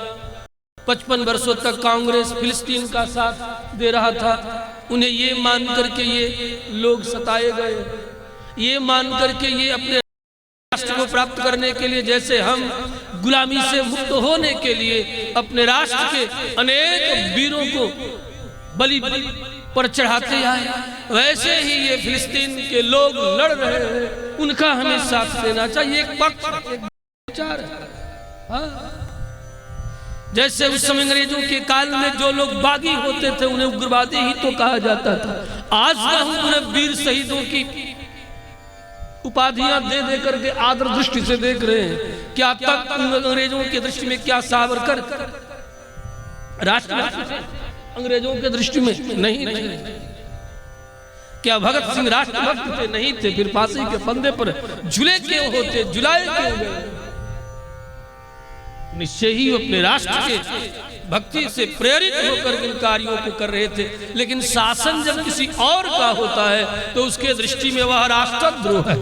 55 वर्षों तक कांग्रेस फिलिस्तीन का साथ दे रहा था। उन्हें ये मान करके ये लोग सताए गए, ये मान करके ये अपने राष्ट्र को प्राप्त करने के लिए, जैसे हम गुलामी से मुक्त होने के लिए अपने राष्ट्र के अनेक वीरों को बलि पर चढ़ाते आए, वैसे ही ये फिलिस्तीन के लोग लड़ रहे हैं, उनका हमें साथ देना चाहिए। एक पक्ष एक विचार है। जैसे उस समय अंग्रेजों के काल में जो लोग बागी होते थे उन्हें उग्रवादी ही तो कहा जाता था। आज हम उन्हें वीर शहीदों की उपाधियां दे दे करके आदर दृष्टि से देख रहे हैं। क्या तक अंग्रेजों की दृष्टि में क्या सावरकर राष्ट्रभक्त थे? अंग्रेजों के दृष्टि में नहीं थे। क्या भगत सिंह राष्ट्रभक्त थे? नहीं थे। फिर फांसी के फंदे पर झूले क्यों होते, झुलाए क्यों गए? निश्चय ही अपने राष्ट्र के भक्ति से प्रेरित होकर इन कार्यों को कर रहे थे। लेकिन शासन जब किसी और का होता है तो उसके दृष्टि में वह राष्ट्रद्रोह है।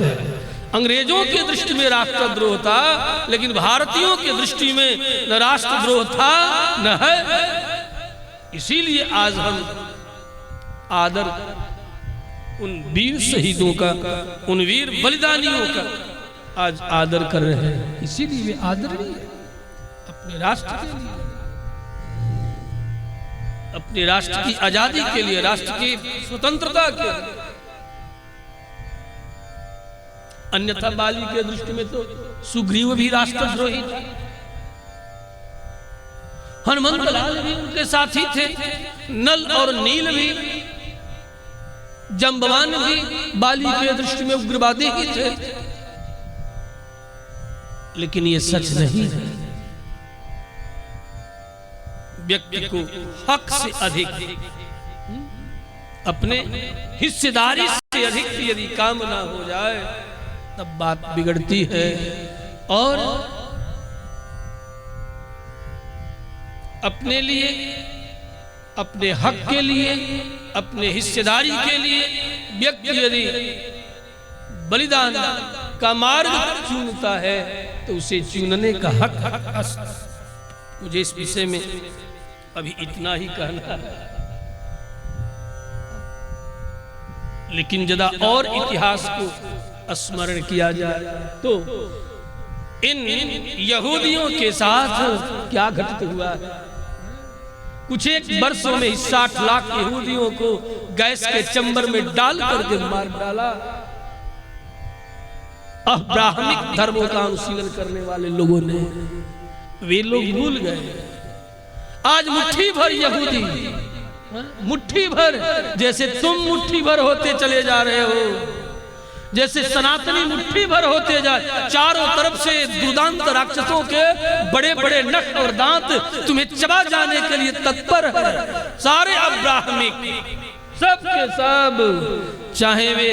अंग्रेजों की दृष्टि में राष्ट्रद्रोह था, लेकिन भारतीयों की दृष्टि में न राष्ट्रद्रोह था न है। इसीलिए आज हम आदर उन वीर शहीदों का, उन वीर बलिदानियों का आज आदर कर रहे हैं। इसीलिए वे आदरणीय है अपने राष्ट्र के लिए, अपने राष्ट्र की आजादी के लिए, राष्ट्र की स्वतंत्रता के लिए। अन्यथा बाली के दृष्टि में तो सुग्रीव भी राष्ट्रद्रोही था, हनुमंत लाल भी उनके साथी थे, नल और नील भी, जंबवान भी बाली के दृष्टि में उग्रवादी ही थे। लेकिन ये सच नहीं है। व्यक्ति को हक से अधिक, अपने हिस्सेदारी से अधिक यदि काम ना हो जाए तब बात बिगड़ती है। और अपने लिए, अपने हक के लिए, अपने हिस्सेदारी के लिए व्यक्ति यदि बलिदान का मार्ग चुनता है तो उसे चुनने का हक। मुझे इस विषय में अभी इतना ही कहना है, लेकिन जदा और इतिहास को स्मरण किया जाए तो इन यहूदियों के साथ क्या घटित हुआ है। कुछ एक वर्षों में 60 लाख यहूदियों को गैस के चैम्बर में डाल करके मार डाला। अब्राहमिक धर्मों का अनुशीलन करने वाले लोगों ने, वे लोग भूल गए। आज मुट्ठी भर यहूदी, मुट्ठी भर, जैसे तुम मुट्ठी भर होते चले जा रहे हो, जैसे सनातनी मुट्ठी भर होते जाए, चारों तरफ से दुर्दांत राक्षसों के बड़े बड़े नख और दांत तुम्हें चबा जाने के लिए तत्पर है। सारे अब्राहमिक सब के सब, चाहे वे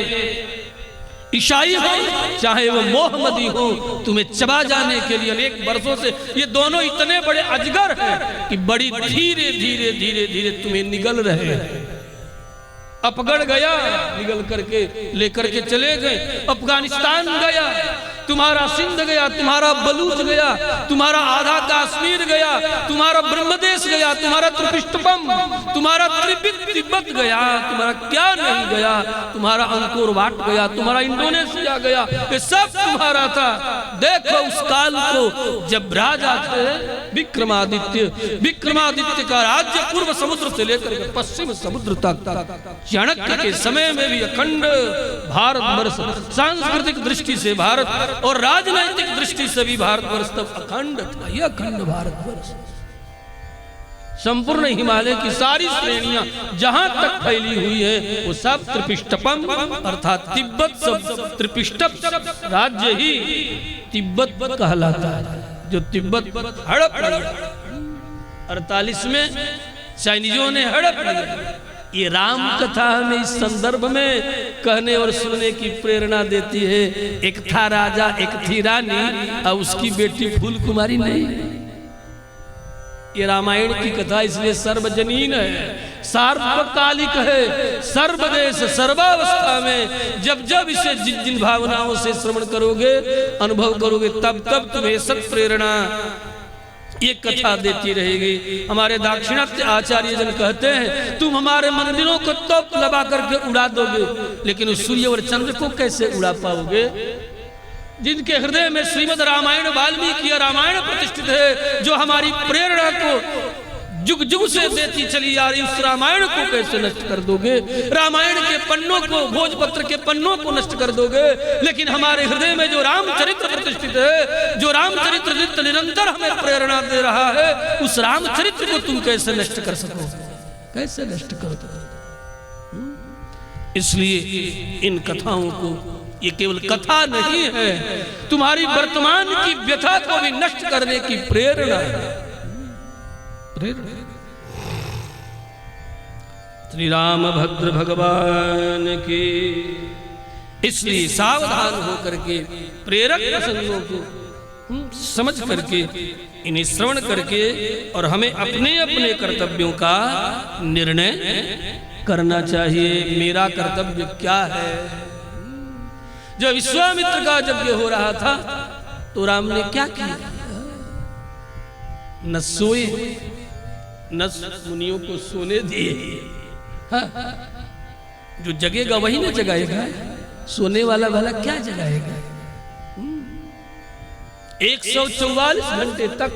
ईसाई हो चाहे वो मोहम्मदी हो, तुम्हें चबा जाने के लिए अनेक वर्षों से ये दोनों इतने बड़े अजगर हैं कि बड़ी धीरे धीरे धीरे धीरे तुम्हें निगल रहे हैं। अपगढ़ गया, निगल करके लेकर के चले गए। अफगानिस्तान गया, तुम्हारा सिंध गया, तुम्हारा बलूच गया, तुम्हारा आधा कश्मीर गया, तुम्हारा ब्रह्मदेश गया, तुम्हारा त्रिपिष्टपम, तुम्हारा तिब्बत गया, तुम्हारा क्या नहीं गया, तुम्हारा अंकोर वाट गया, तुम्हारा इंडोनेशिया गया, ये सब तुम्हारा था। देखो उस काल को जब राजा थे विक्रमादित्य, विक्रमादित्य का राज्य पूर्व समुद्र से लेकर के पश्चिम समुद्र तक, चाणक्य के समय में भी अखंड भारतवर्ष, सांस्कृतिक दृष्टि से भारत और राजनैतिक दृष्टि से भी भारतवर्ष तब अखंड था। यह अखंड भारतवर्ष, संपूर्ण हिमालय की सारी श्रेणियां जहां तक फैली हुई है वो सब त्रिपिष्टपम अर्थात तिब्बत, सब त्रिपिष्टप राज्य ही तिब्बत कहलाता है, जो तिब्बत हड़प लिया 48 में चाइनीजों ने हड़प लिया। ये राम कथा हमें इस संदर्भ में कहने और सुनने की प्रेरणा देती है। एक था राजा, एक थी रानी, और उसकी बेटी फूल कुमारी नहीं। ये रामायण की कथा इसलिए सर्वजनीन है, सार्वकालिक है, सर्वदेश सर्वावस्था में। जब जब इसे जिन जिन भावनाओं से श्रवण करोगे, अनुभव करोगे, तब तब तुम्हें सत प्रेरणा ये कथा देती रहेगी। हमारे दाक्षिणात्य आचार्य जन कहते हैं तुम हमारे मंदिरों को तोप लगा करके उड़ा दोगे, लेकिन उस सूर्य और चंद्र को कैसे उड़ा पाओगे? जिनके हृदय में श्रीमद् रामायण वाल्मीकि रामायण प्रतिष्ठित है, जो हमारी प्रेरणा को जुग जुग से देती चली आ रही, उस रामायण को कैसे नष्ट कर दोगे? रामायण के पन्नों को, भोजपत्र के पन्नों को नष्ट कर दोगे, लेकिन हमारे हृदय में जो रामचरित्र प्रतिष्ठित है, जो रामचरित्र नित्य निरंतर हमें प्रेरणा दे रहा है, उस रामचरित्र को तुम कैसे नष्ट कर सको? कैसे नष्ट कर दो? इसलिए इन कथाओं को, ये केवल कथा नहीं है, तुम्हारी वर्तमान की व्यथा को भी नष्ट करने की प्रेरणा है। श्री रामभद्र भगवान की। इसलिए सावधान होकर के प्रेरक प्रसंगों को समझ करके, इन्हें श्रवण करके और हमें अपने अपने कर्तव्यों का निर्णय करना चाहिए। मेरा कर्तव्य क्या है? जब विश्वामित्र का यज्ञ हो रहा था तो राम ने क्या किया? न सोए, न मुनियों को सोने दिए। हाँ? जो जगेगा वही न जगाएगा, सोने वाला भला क्या जगाएगा? 144 घंटे तक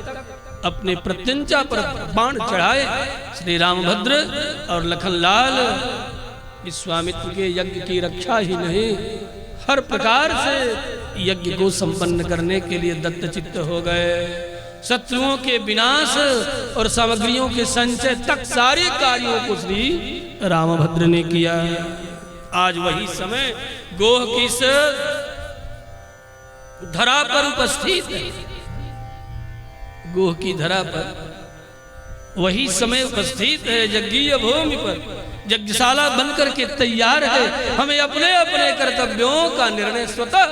अपने प्रत्यंचा पर बाण चढ़ाए श्री रामभद्र और लखनलाल विश्वामित्र के यज्ञ की रक्षा ही नहीं, हर प्रकार से यज्ञ को संपन्न करने के लिए दत्तचित्त हो गए। शत्रुओं के विनाश और सामग्रियों के संचय तक सारे कार्यों को श्री रामभद्र ने किया। आज वही समय गोह की इस धरा पर उपस्थित है, गोह की धरा पर वही समय उपस्थित है, यज्ञीय भूमि पर यज्ञशाला बनकर के तैयार है। हमें अपने अपने कर्तव्यों का निर्णय स्वतः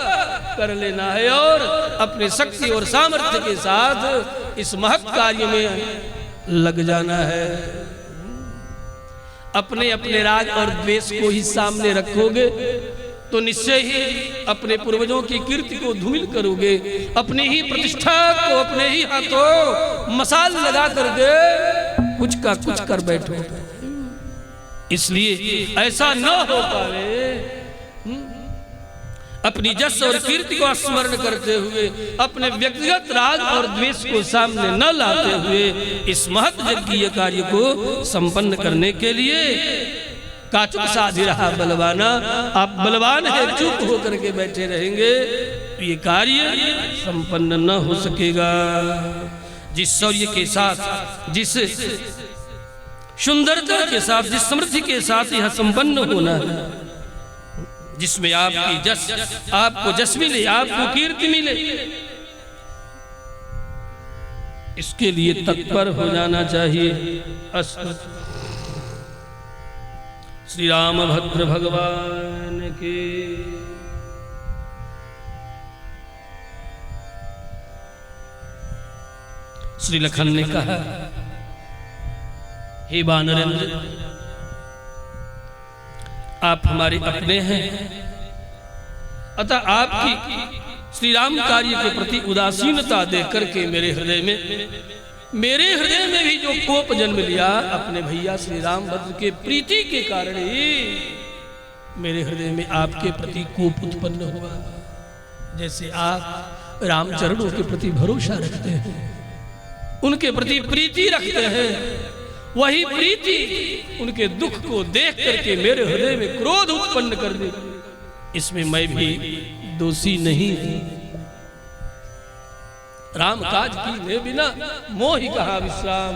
कर लेना है और अपने शक्ति और सामर्थ्य के साथ इस महत् कार्य में लग जाना है। अपने अपने राग और द्वेष को ही सामने रखोगे तो निश्चय ही अपने पूर्वजों की कीर्ति को धूमिल करोगे, अपनी ही प्रतिष्ठा को अपने ही हाथों मसाल लगा करके कुछ का कुछ कर बैठो। इसलिए ऐसा न हो पावे, अपनी जस और कीर्ति को स्मरण करते हुए, अपने व्यक्तिगत राग और द्वेष को सामने न लाते हुए इस महत् यज्ञीय कार्य को संपन्न करने के लिए काचुक साधि रहा बलवाना। आप बलवान है, चुप होकर के बैठे रहेंगे तो ये कार्य संपन्न न हो सकेगा। जिस शौर्य के साथ, जिस सुंदरता के साथ, जिस समृद्धि के साथ यह संपन्न होना है, जिसमें आपकी जस, आपको जस मिले, आपको कीर्ति मिले, इसके लिए तत्पर हो जाना चाहिए। श्री रामभद्र भगवान के। श्री लखन ने कहा, हे वानरेंद्र, आप हमारे अपने हैं, अतः आपकी श्री राम कार्य के प्रति उदासीनता देख करके मेरे हृदय में भी जो कोप जन्म लिया, अपने भैया श्री रामभद्र के प्रीति के कारण ही मेरे हृदय में आपके प्रति कोप उत्पन्न हुआ। जैसे आप रामचरणों के प्रति भरोसा रखते हैं, उनके प्रति प्रीति रखते हैं, वही प्रीति उनके दुख को देख करके मेरे हृदय में क्रोध उत्पन्न कर दे, इसमें मैं भी दोषी नहीं हूं। राम काज किए बिना मोहि कहा विश्राम।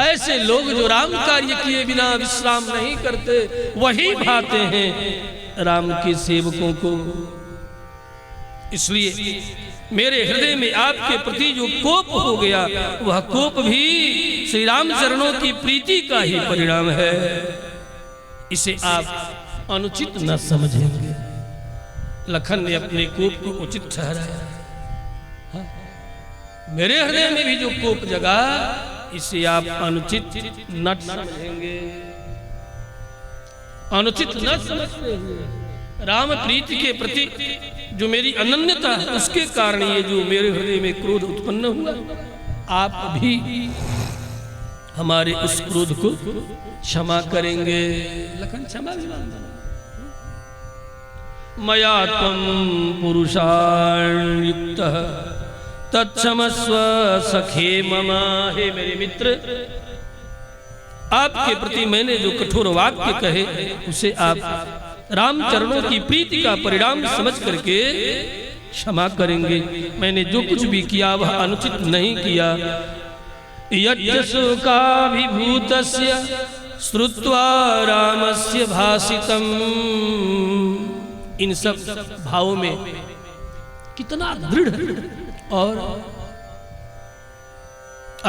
ऐसे लोग जो राम कार्य किए बिना विश्राम नहीं करते, वही भाते हैं राम के सेवकों को। इसलिए मेरे हृदय में आपके प्रति जो कोप हो गया, वह कोप भी श्री राम चरणों की प्रीति का ही परिणाम है। इसे आप अनुचित न समझेंगे। लखन ने अपने कोप को उचित ठहराया। मेरे हृदय में भी जो कोप जगा, इसे आप अनुचित न समझेंगे। अनुचित न समझते हुए राम प्रीति के प्रति जो मेरी अनन्यता है, उसके कारण ये जो मेरे हृदय में क्रोध उत्पन्न हुआ, आप भी हमारे उस क्रोध को क्षमा करेंगे। लखन क्षमा भी मांगना। मया त्वं पुरुषान् युक्तः तत्क्षमस्व सखे मम। हे मेरे मित्र, आपके प्रति मैंने जो कठोर वाक्य कहे उसे आप राम चरणों की प्रीति का परिणाम समझ करके क्षमा करेंगे। मैंने जो कुछ भी किया वह अनुचित नहीं किया। यज्ञशोकाभिभूतस्य श्रुत्वा रामस्य भाषितम्। इन सब भावों में कितना दृढ़ और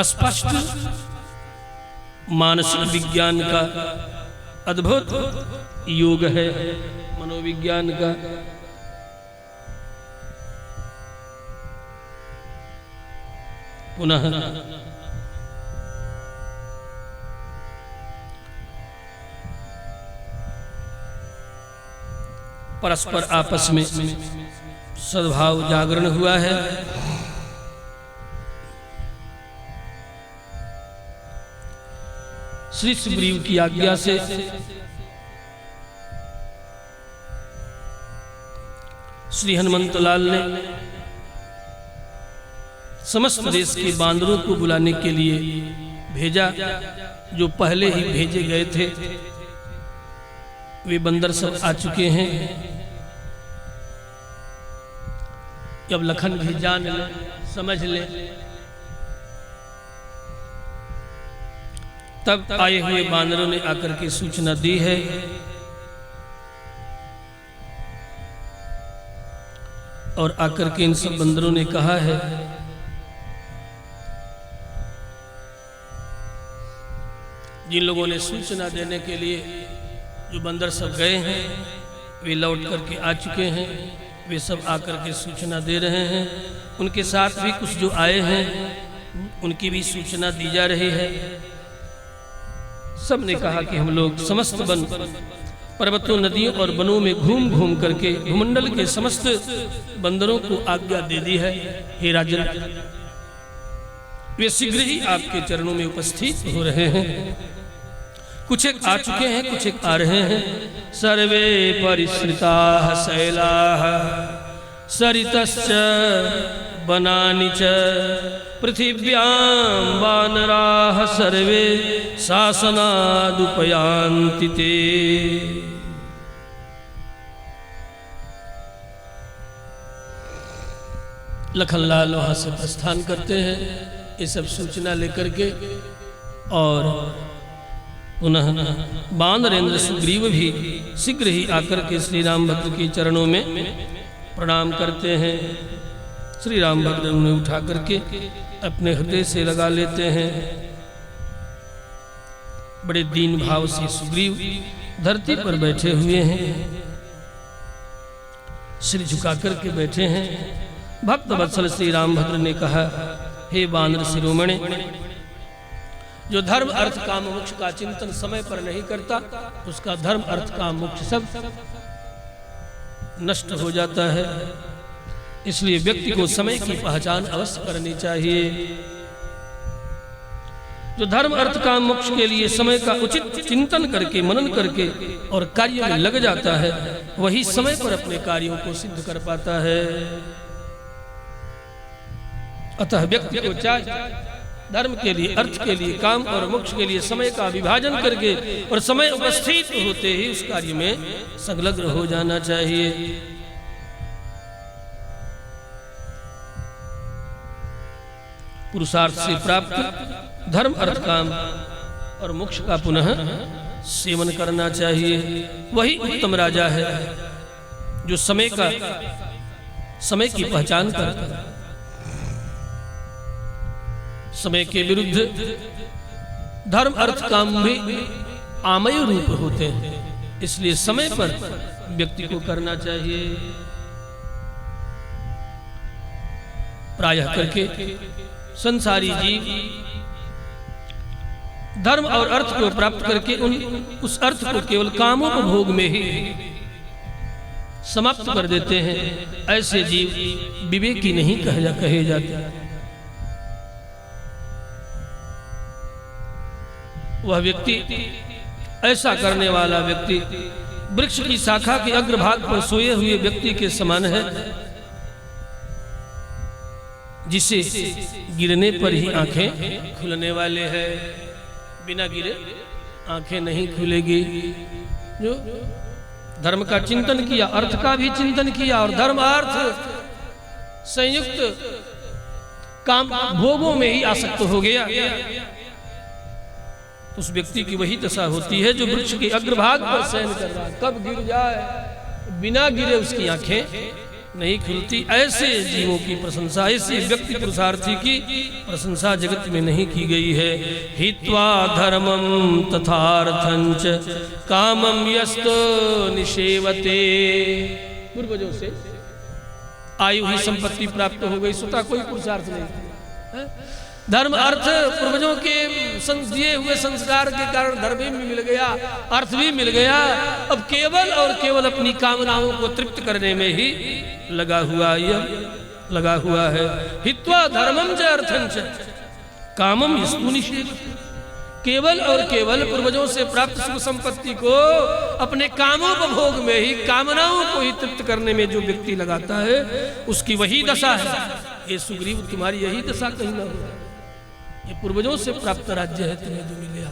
स्पष्ट मानसिक विज्ञान का अद्भुत योग है, मनोविज्ञान का। पुनः परस्पर आपस में सद्भाव जागरण हुआ है। श्री सुग्रीव की आज्ञा से श्री हनुमंत लाल ने समस्त देश के बांदरों को बुलाने के लिए भेजा। जो पहले ही भेजे गए थे वे बंदर सब आ चुके हैं। जब लखन भी जान ले, समझ ले, तब आए हुए बानरों ने आकर के सूचना दी है। और आकर के इन सब बंदरों ने कहा है जिन लोगों ने सूचना देने के लिए जो बंदर सब गए हैं वे लौट करके आ चुके हैं। वे सब आकर के सूचना दे रहे हैं। उनके साथ भी कुछ जो आए हैं उनकी भी सूचना दी जा रही है। सब ने कहा कि हम लोग समस्त वन पर्वतों, नदियों और वनों में घूम घूम करके भूमंडल के समस्त बंदरों को आज्ञा दे दी है। हे राजन, वे शीघ्र ही आपके चरणों में उपस्थित हो रहे हैं। कुछ एक आ चुके हैं, कुछ एक आ रहे हैं। सर्वे परिश्रिताः शैलाः सरितश्च वनानि च पृथिव्यां वानराः सर्वे शासनादुपयान्ति ते। लखनलाल वहां से प्रस्थान करते हैं ये सब सूचना लेकर के। और पुनः बानरेंद्र सुग्रीव भी शीघ्र ही आकर के श्री रामभद्र के चरणों में प्रणाम करते हैं। श्री रामभद्र उन्हें उठा करके अपने हृदय से लगा लेते हैं। बड़े दीन भाव से सुग्रीव धरती पर बैठे हुए हैं, सिर झुका करके बैठे हैं। भक्त वत्सल श्री रामभद्र ने कहा, हे बानर शिरोमणि, जो धर्म अर्थ काम मोक्ष का चिंतन समय पर नहीं करता उसका धर्म अर्थ काम मोक्ष सब नष्ट हो जाता है। इसलिए व्यक्ति को समय की पहचान अवश्य करनी चाहिए। जो धर्म अर्थ काम मोक्ष के लिए समय का उचित चिंतन करके, मनन करके और कार्य में लग जाता है वही समय पर अपने कार्यों को सिद्ध कर पाता है। अतः व्यक्ति को चाहे धर्म के लिए, अर्थ के लिए, काम और मोक्ष के लिए समय का विभाजन करके और समय उपस्थित होते ही उस कार्य में संलग्न हो जाना चाहिए। पुरुषार्थ से प्राप्त धर्म, अर्थ, काम और मोक्ष का पुनः सेवन करना चाहिए। वही उत्तम राजा है जो समय की पहचान करता है। समय के विरुद्ध धर्म, अर्थ, काम भी आमय रूप होते हैं। इसलिए समय पर व्यक्ति को करना चाहिए। प्रायः करके संसारी जीव धर्म और अर्थ को प्राप्त करके उस अर्थ को केवल कामोपभोग में ही समाप्त कर देते हैं। ऐसे जीव विवेकी नहीं कहे जाते। वह व्यक्ति, ऐसा करने वाला व्यक्ति वृक्ष की शाखा के अग्रभाग पर सोए हुए व्यक्ति के समान है, जिसे गिरने पर ही आंखें खुलने वाले हैं। बिना गिरे आंखें नहीं खुलेगी। जो धर्म का चिंतन किया, अर्थ का भी चिंतन किया और धर्म अर्थ संयुक्त काम भोगों में ही आसक्त हो गया, उस व्यक्ति की वही दशा होती है जो वृक्ष के अग्रभाग पर शयन कर रहा है। कब गिर जाए, बिना गिरे उसकी आंखें नहीं खुलती। ऐसे जीवों की प्रशंसा, ऐसे व्यक्ति पुरुषार्थी की प्रशंसा जगत में नहीं की गई है। हित्वा धर्मम तथार्थंच कामम यस्तो निषेवते। पूर्वजों से आई हुई संपत्ति प्राप्त हो गई, स्वतः कोई पुरुषार्थ नहीं। धर्म अर्थ पूर्वजों के दिए हुए संस्कार के कारण धर्म भी मिल गया, अर्थ भी मिल गया। अब केवल और केवल अपनी कामनाओं को तृप्त करने में ही लगा हुआ है। हित्वा धर्मम च अर्थं च कामम यस्तु निषेवते। केवल और केवल पूर्वजों से प्राप्त सुख संपत्ति को अपने कामोपभोग में ही, कामनाओं को ही तृप्त करने में जो व्यक्ति लगाता है, उसकी वही दशा है। ये सुग्रीव, तुम्हारी यही दशा कहीं ना हो। ये पूर्वजों से प्राप्त राज्य है तुम्हें जो मिले है।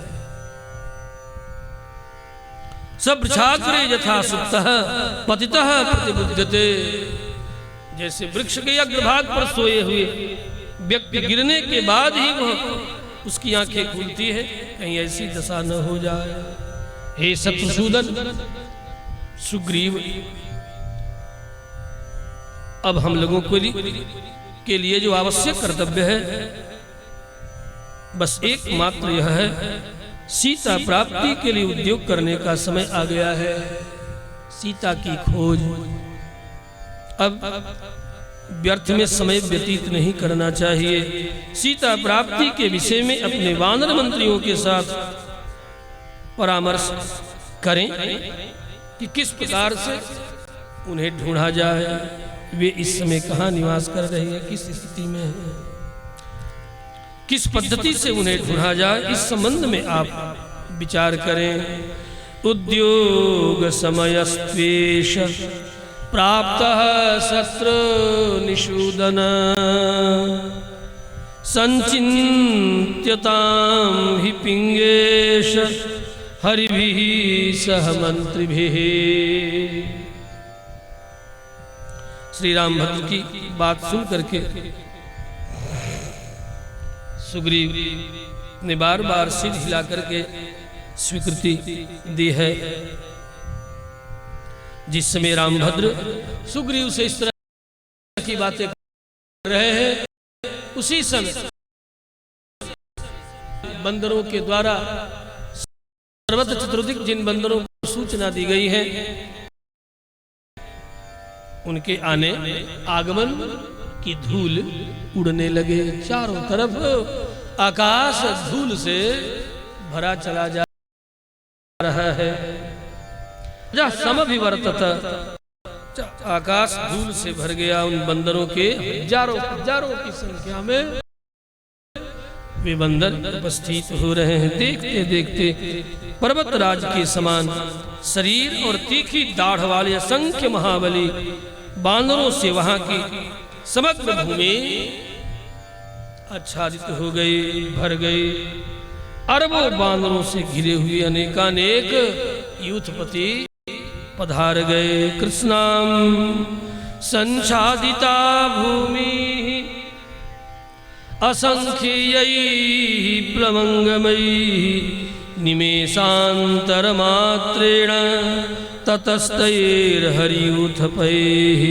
सब वृक्षाग्रे यथा सुप्तः पतितः प्रतिबुध्यते। जैसे वृक्ष के अग्रभाग पर सोए हुए व्यक्ति गिरने के बाद ही वह उसकी आंखें खुलती है, कहीं ऐसी दशा न हो जाए। हे शत्रुसूदन, सुग्रीव, अब हम लोगों के लिए जो आवश्यक कर्तव्य है, बस एकमात्र यह है, सीता प्राप्ति के लिए उद्योग करने का समय आ गया है। सीता की खोज। अब व्यर्थ में समय व्यतीत नहीं करना चाहिए। सीता प्राप्ति के विषय में अपने वानर मंत्रियों के साथ परामर्श करें कि किस प्रकार से उन्हें ढूंढा जाए। वे इस समय कहाँ निवास कर रहे हैं, किस स्थिति में है, किस पद्धति से उन्हें ढूंढा जाए, इस संबंध में आप विचार करें। उद्योग समयस्त्वेष प्राप्तः शत्रु निषूदन संचिन्त्यतां हि पिंगेश हरिभिः सह मंत्रिभिः। श्री रामभद्र की बात सुन करके सुग्रीव ने बार बार सिर हिला करके स्वीकृति दी है। जिस समय रामभद्र सुग्रीव से इस तरह की बातें कर रहे हैं, उसी समय बंदरों के द्वारा सर्वत्र चतुर्दिक जिन बंदरों को सूचना दी गई है, उनके आने आगमन की धूल उड़ने लगे। चारों तरफ आकाश धूल से भरा चला जा रहा है। जहाँ समभिवर्तत, आकाश धूल से भर गया। उन बंदरों के हजारों की संख्या में वे बंदर उपस्थित हो रहे हैं। देखते देखते पर्वतराज के समान शरीर और तीखी दाढ़ वाले असंख्य महाबली बानरों से वहां की समग्र भूमि आच्छादित हो गई, भर गई। अरबों बानरों से घिरे हुए अनेकानेक यूथपति पधार गए। कृष्णाम संसादिता भूमि असंख्यैः प्लवंगमैः निमेषान्तरमात्रेण ततस्तैर्हरियूथपैः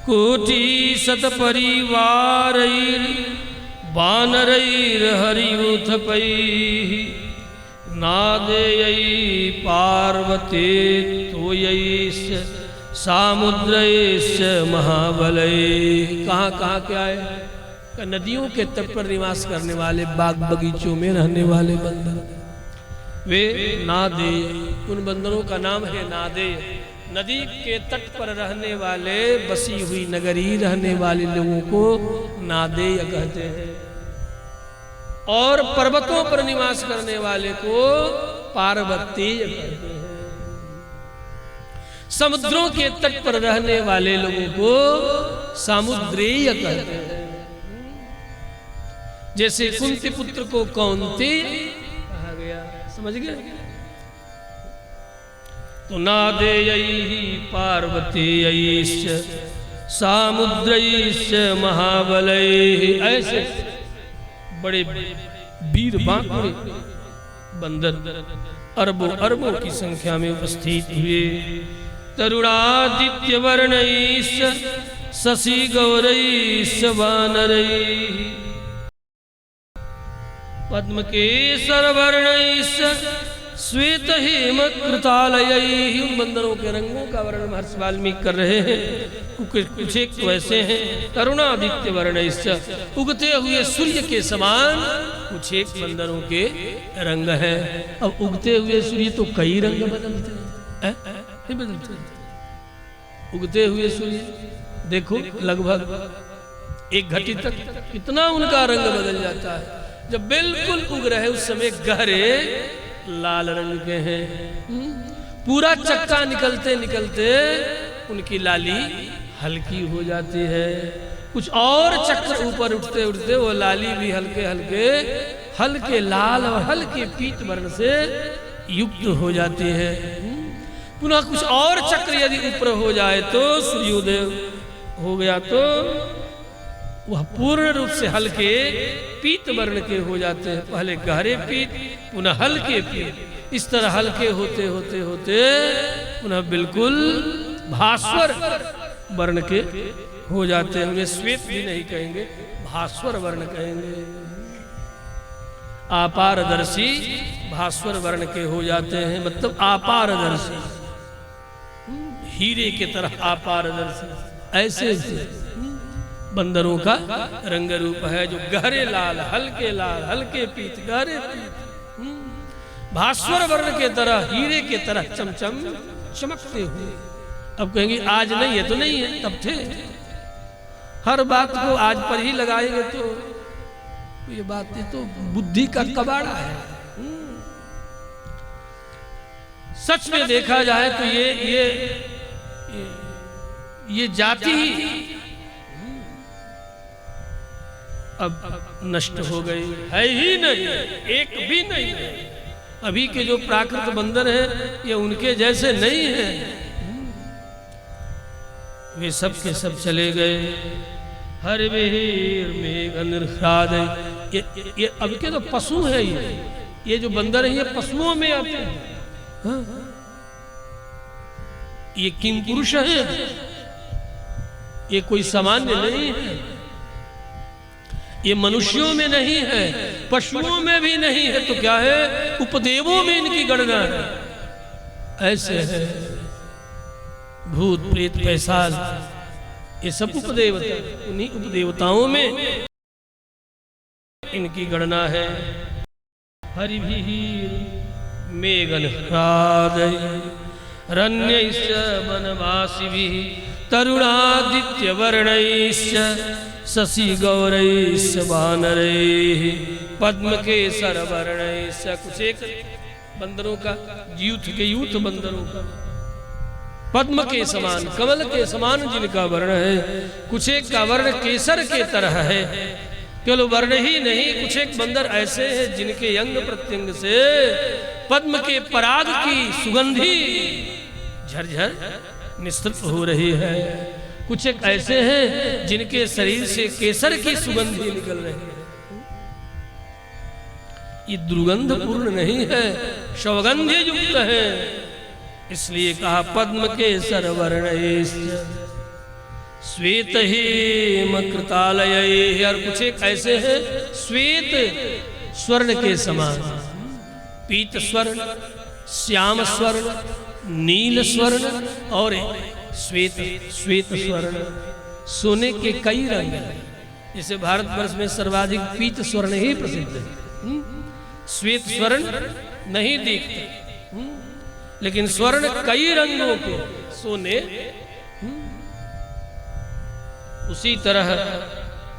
कोटिशतपरिवारैर्वानरैर्हरियूथपैः नादेयै पार्वते तोयैश्च सामुद्रैश्च महाबलैः। कहाँ कहाँ के आए? नदियों के तट पर निवास करने वाले, बाग बगीचों में रहने वाले बंदर, वे नादे, उन बंदरों का नाम है नादे। नदी के तट पर रहने वाले, बसी हुई नगरी रहने वाले लोगों को नादेय कहते हैं। और पर्वतों पर निवास करने वाले को पार्वतीय कहते हैं। समुद्रों के तट पर रहने वाले लोगों को सामुद्रेय कहते हैं। जैसे कुंती पुत्र को कौन्तेय कहा गया, समझ गए? तो नादेयैहि पार्वतीयैश्च सामुद्रैश्च महाबलैहि, ऐसे बड़े वीर बांकुरे बंदर अरबों अरबों की संख्या में उपस्थित हुए। तरुणादित्य वर्णैश्च शशि गौरैश्च वानरैः पद्म केसर वर्णैश्च श्वेत हेमकृतालयैः। उन बंदरों के रंगों का वर्णन महर्षि वाल्मीकि कर रहे हैं। कुछ एक तो ऐसे हैं तरुणादित्य वर्णैश्च, उगते हुए सूर्य के समान कुछ एक बंदरों के रंग हैं। अब उगते हुए सूर्य तो कई रंग बदलते हैं, नहीं बदलते? उगते हुए सूर्य देखो लगभग एक घटी तक कितना उनका रंग बदल जाता है। जब बिल्कुल उग रहे उस समय गहरे लाल रंग के हैं। पूरा चक्का निकलते निकलते उनकी लाली हल्की हो जाती है। कुछ और चक्र ऊपर उठते उठते वो लाली भी हल्के हल्के हल्के लाल और हल्के पीत वर्ण से युक्त हो जाती है। पुनः कुछ और चक्र यदि ऊपर हो जाए तो सूर्योदय हो गया तो वह पूर्ण रूप से हल्के पीत वर्ण के हो जाते हैं। पहले गहरे पीत, पुनः हल्के पीत, इस तरह हल्के होते होते होते पुनः बिल्कुल भास्वर वर्ण के हो जाते हैं। उन्हें श्वेत भी नहीं कहेंगे, भास्वर वर्ण कहेंगे। अपारदर्शी भास्वर वर्ण के हो जाते हैं, मतलब अपारदर्शी, हीरे के तरह अपारदर्शी। ऐसे बंदरों का रंग रूप है जो गहरे लाल हल्के पीत गहरे पीत भास्वर वर्ण के तरह हीरे के तरह चमचम चमकते हुए। अब कहेंगे आज नहीं है तो नहीं है, तब थे। हर बात को आज पर ही लगाएंगे तो ये बातें तो बुद्धि का कबाड़ा है। सच में देखा जाए तो ये जाति ही अब नष्ट हो गई है ही नहीं, एक भी नहीं है। अभी के जो प्राकृत बंदर हैं ये उनके जैसे नहीं हैं। वे सब के सब चले गए। हर वीर मेघ निर्ह्लाद, ये अब के तो पशु है। ये जो बंदर है ये पशुओं में आते हैं। हाँ? ये किम पुरुष है, ये कोई सामान्य नहीं है। ये मनुष्यों में नहीं है, पशुओं में भी नहीं है, तो क्या है? उपदेवों में इनकी गणना है। ऐसे है भूत प्रेत पैसाल, ये सब उपदेवता, उन्हीं उपदेवताओं में इनकी गणना है। हरिभिः मेघनह्लादैः रण्यैश्च वनवासिभिः तरुणादित्य वर्णैश्च शशि गौरैश्च वानरैः पद्म केसर वर्णैश्च। कुछ एक बंदरों का यूथ बंदरों का पद्म के समान, कमल के समान जिनका वर्ण है, कुछ एक का वर्ण केसर के तरह है। केवल वर्ण ही नहीं, कुछ एक बंदर ऐसे हैं जिनके अंग प्रत्यंग से पद्म के पराग की सुगंधी झरझर निस्तृत हो रही है। कुछ एक ऐसे हैं जिनके शरीर से केसर की सुगंधी निकल रही है। ये दुर्गंध पूर्ण नहीं है, सौगंध्य युक्त है। इसलिए कहा पद्म केसर वर्णैश्च श्वेत हेमकृतालयैः। और कुछ एक ऐसे हैं श्वेत स्वर्ण के समान, पीत स्वर्ण, श्याम स्वर्ण, नील स्वर्ण और श्वेत स्वर्ण। सोने के कई रंग हैं। जैसे भारतवर्ष में सर्वाधिक पीत स्वर्ण ही प्रसिद्ध है। श्वेत स्वर्ण नहीं दिखते, लेकिन स्वर्ण कई रंगों के सोने। उसी तरह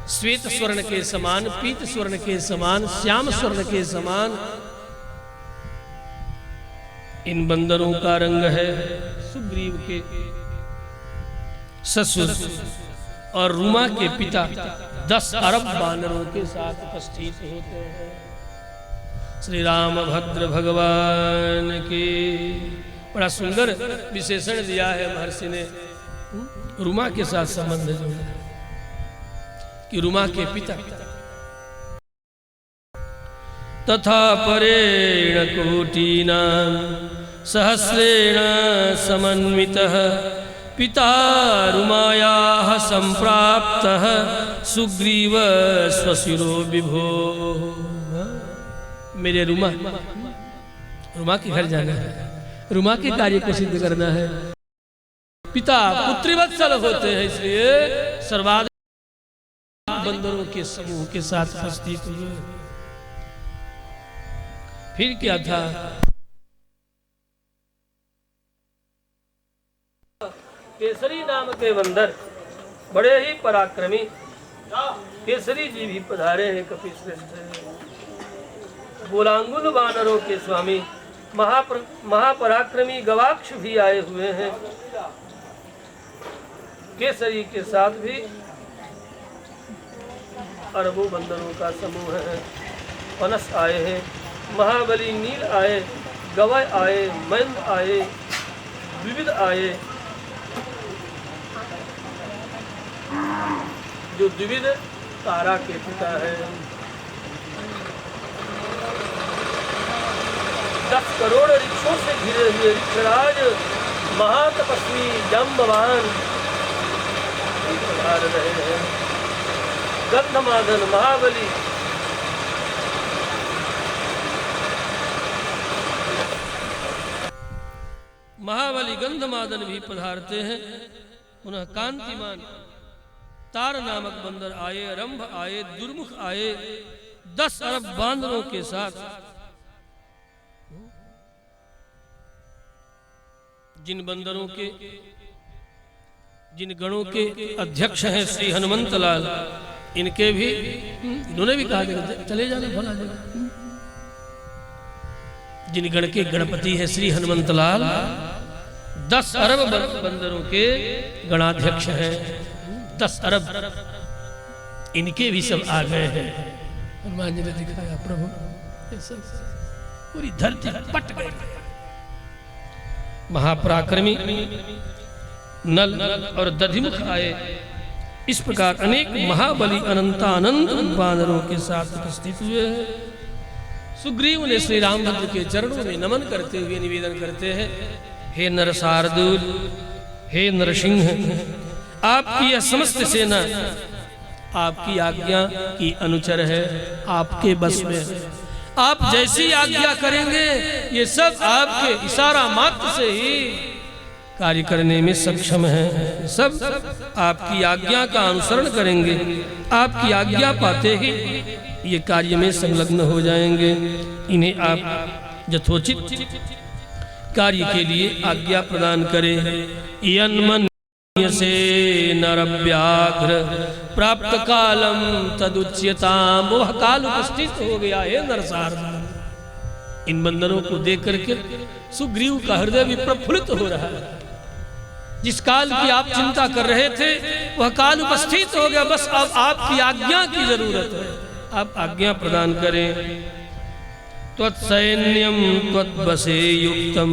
श्वेत स्वर्ण के समान, पीत स्वर्ण के समान, श्याम स्वर्ण के समान इन बंदरों का रंग है। सुग्रीव के ससुर और रुमा के पिता 10 अरब वानरों के साथ उपस्थित होते हैं। श्री रामभद्र भगवान की बड़ा सुंदर विशेषण दिया है महर्षि ने रुमा के साथ संबंध जोड़ा कि रुमा के पिता तथा परेण कोटिना सहस्रेण समन्वितः पिता रुमायाः संप्राप्तः सुग्रीव स्वशिरो विभो। मेरे रुमा के घर जाना है, रुमा के कार्य को सिद्ध करना है। पिता पुत्रिवत्सल होते हैं, इसलिए सर्वाधिक बंदरों के समूह के साथ उपस्थित हुए। फिर क्या था? केसरी नाम के बंदर बड़े ही पराक्रमी केसरी जी भी पधारे हैं। कपिश्रेष्ठ बोलांगुल वानरों के स्वामी महापराक्रमी गवाक्ष भी आए हुए हैं। केसरी के साथ भी अरबों बंदरों का समूह है। पनस आए हैं, महाबली नील आए, गवय आए, मैंद आए, विविध आए। जो द्विविध तारा के पिता है। 10 करोड़ ऋक्षों से घिरे हुए ऋक्षराज महातपस्वी जम्बवान पधार रहे हैं। गंधमादन महाबली गंधमादन भी पधारते हैं। पुनः कांतिमान तार नामक बंदर आए, रंभ आए, दुर्मुख आए, 10 अरब बांदरों के साथ। जिन बंदरों के जिन गणों के अध्यक्ष हैं श्री हनुमंत लाल, इनके भी इन्होंने भी कहा चले जाना भला जगह। जिन गण के गणपति है श्री हनुमंत लाल, 10 अरब बंदरों के गणाध्यक्ष हैं। 10 अरब इनके भी सब आ गए हैं। हनुमान जी ने दिखाया प्रभु पूरी धरती पट गई। महापराक्रमी नल और दधिमुख आए। इस प्रकार अनेक महाबली अनंतानंत वानरों के साथ उपस्थित हुए हैं। सुग्रीव ने श्री रामभद्र के चरणों में नमन करते हुए निवेदन करते हैं, हे नरसार्दूल, हे नरसिंह, आपकी यह समस्त सेना आपकी आज्ञा की अनुचर है, आपके बस में है। आप जैसी आज्ञा करेंगे ये सब आपके इशारा मात्र से ही कार्य करने में सक्षम है। सब आपकी आज्ञा का अनुसरण करेंगे। आपकी आज्ञा पाते ही ये कार्य में संलग्न हो जाएंगे। इन्हें आप यथोचित कार्य के लिए आज्ञा प्रदान करें। यन्मन से नरव्याघ्र प्राप्त कालम तदुच्यताम। वह काल उपस्थित हो गया है नरसार्दूल। इन बंदरों को देख करके सुग्रीव का हृदय भी प्रफुल्लित हो रहा है। जिस काल की आप चिंता कर रहे थे वह काल उपस्थित हो गया। बस अब आपकी आज्ञा की जरूरत है, आप आज्ञा प्रदान करें। त्वत्सैन्यम त्वद्वसे युक्तम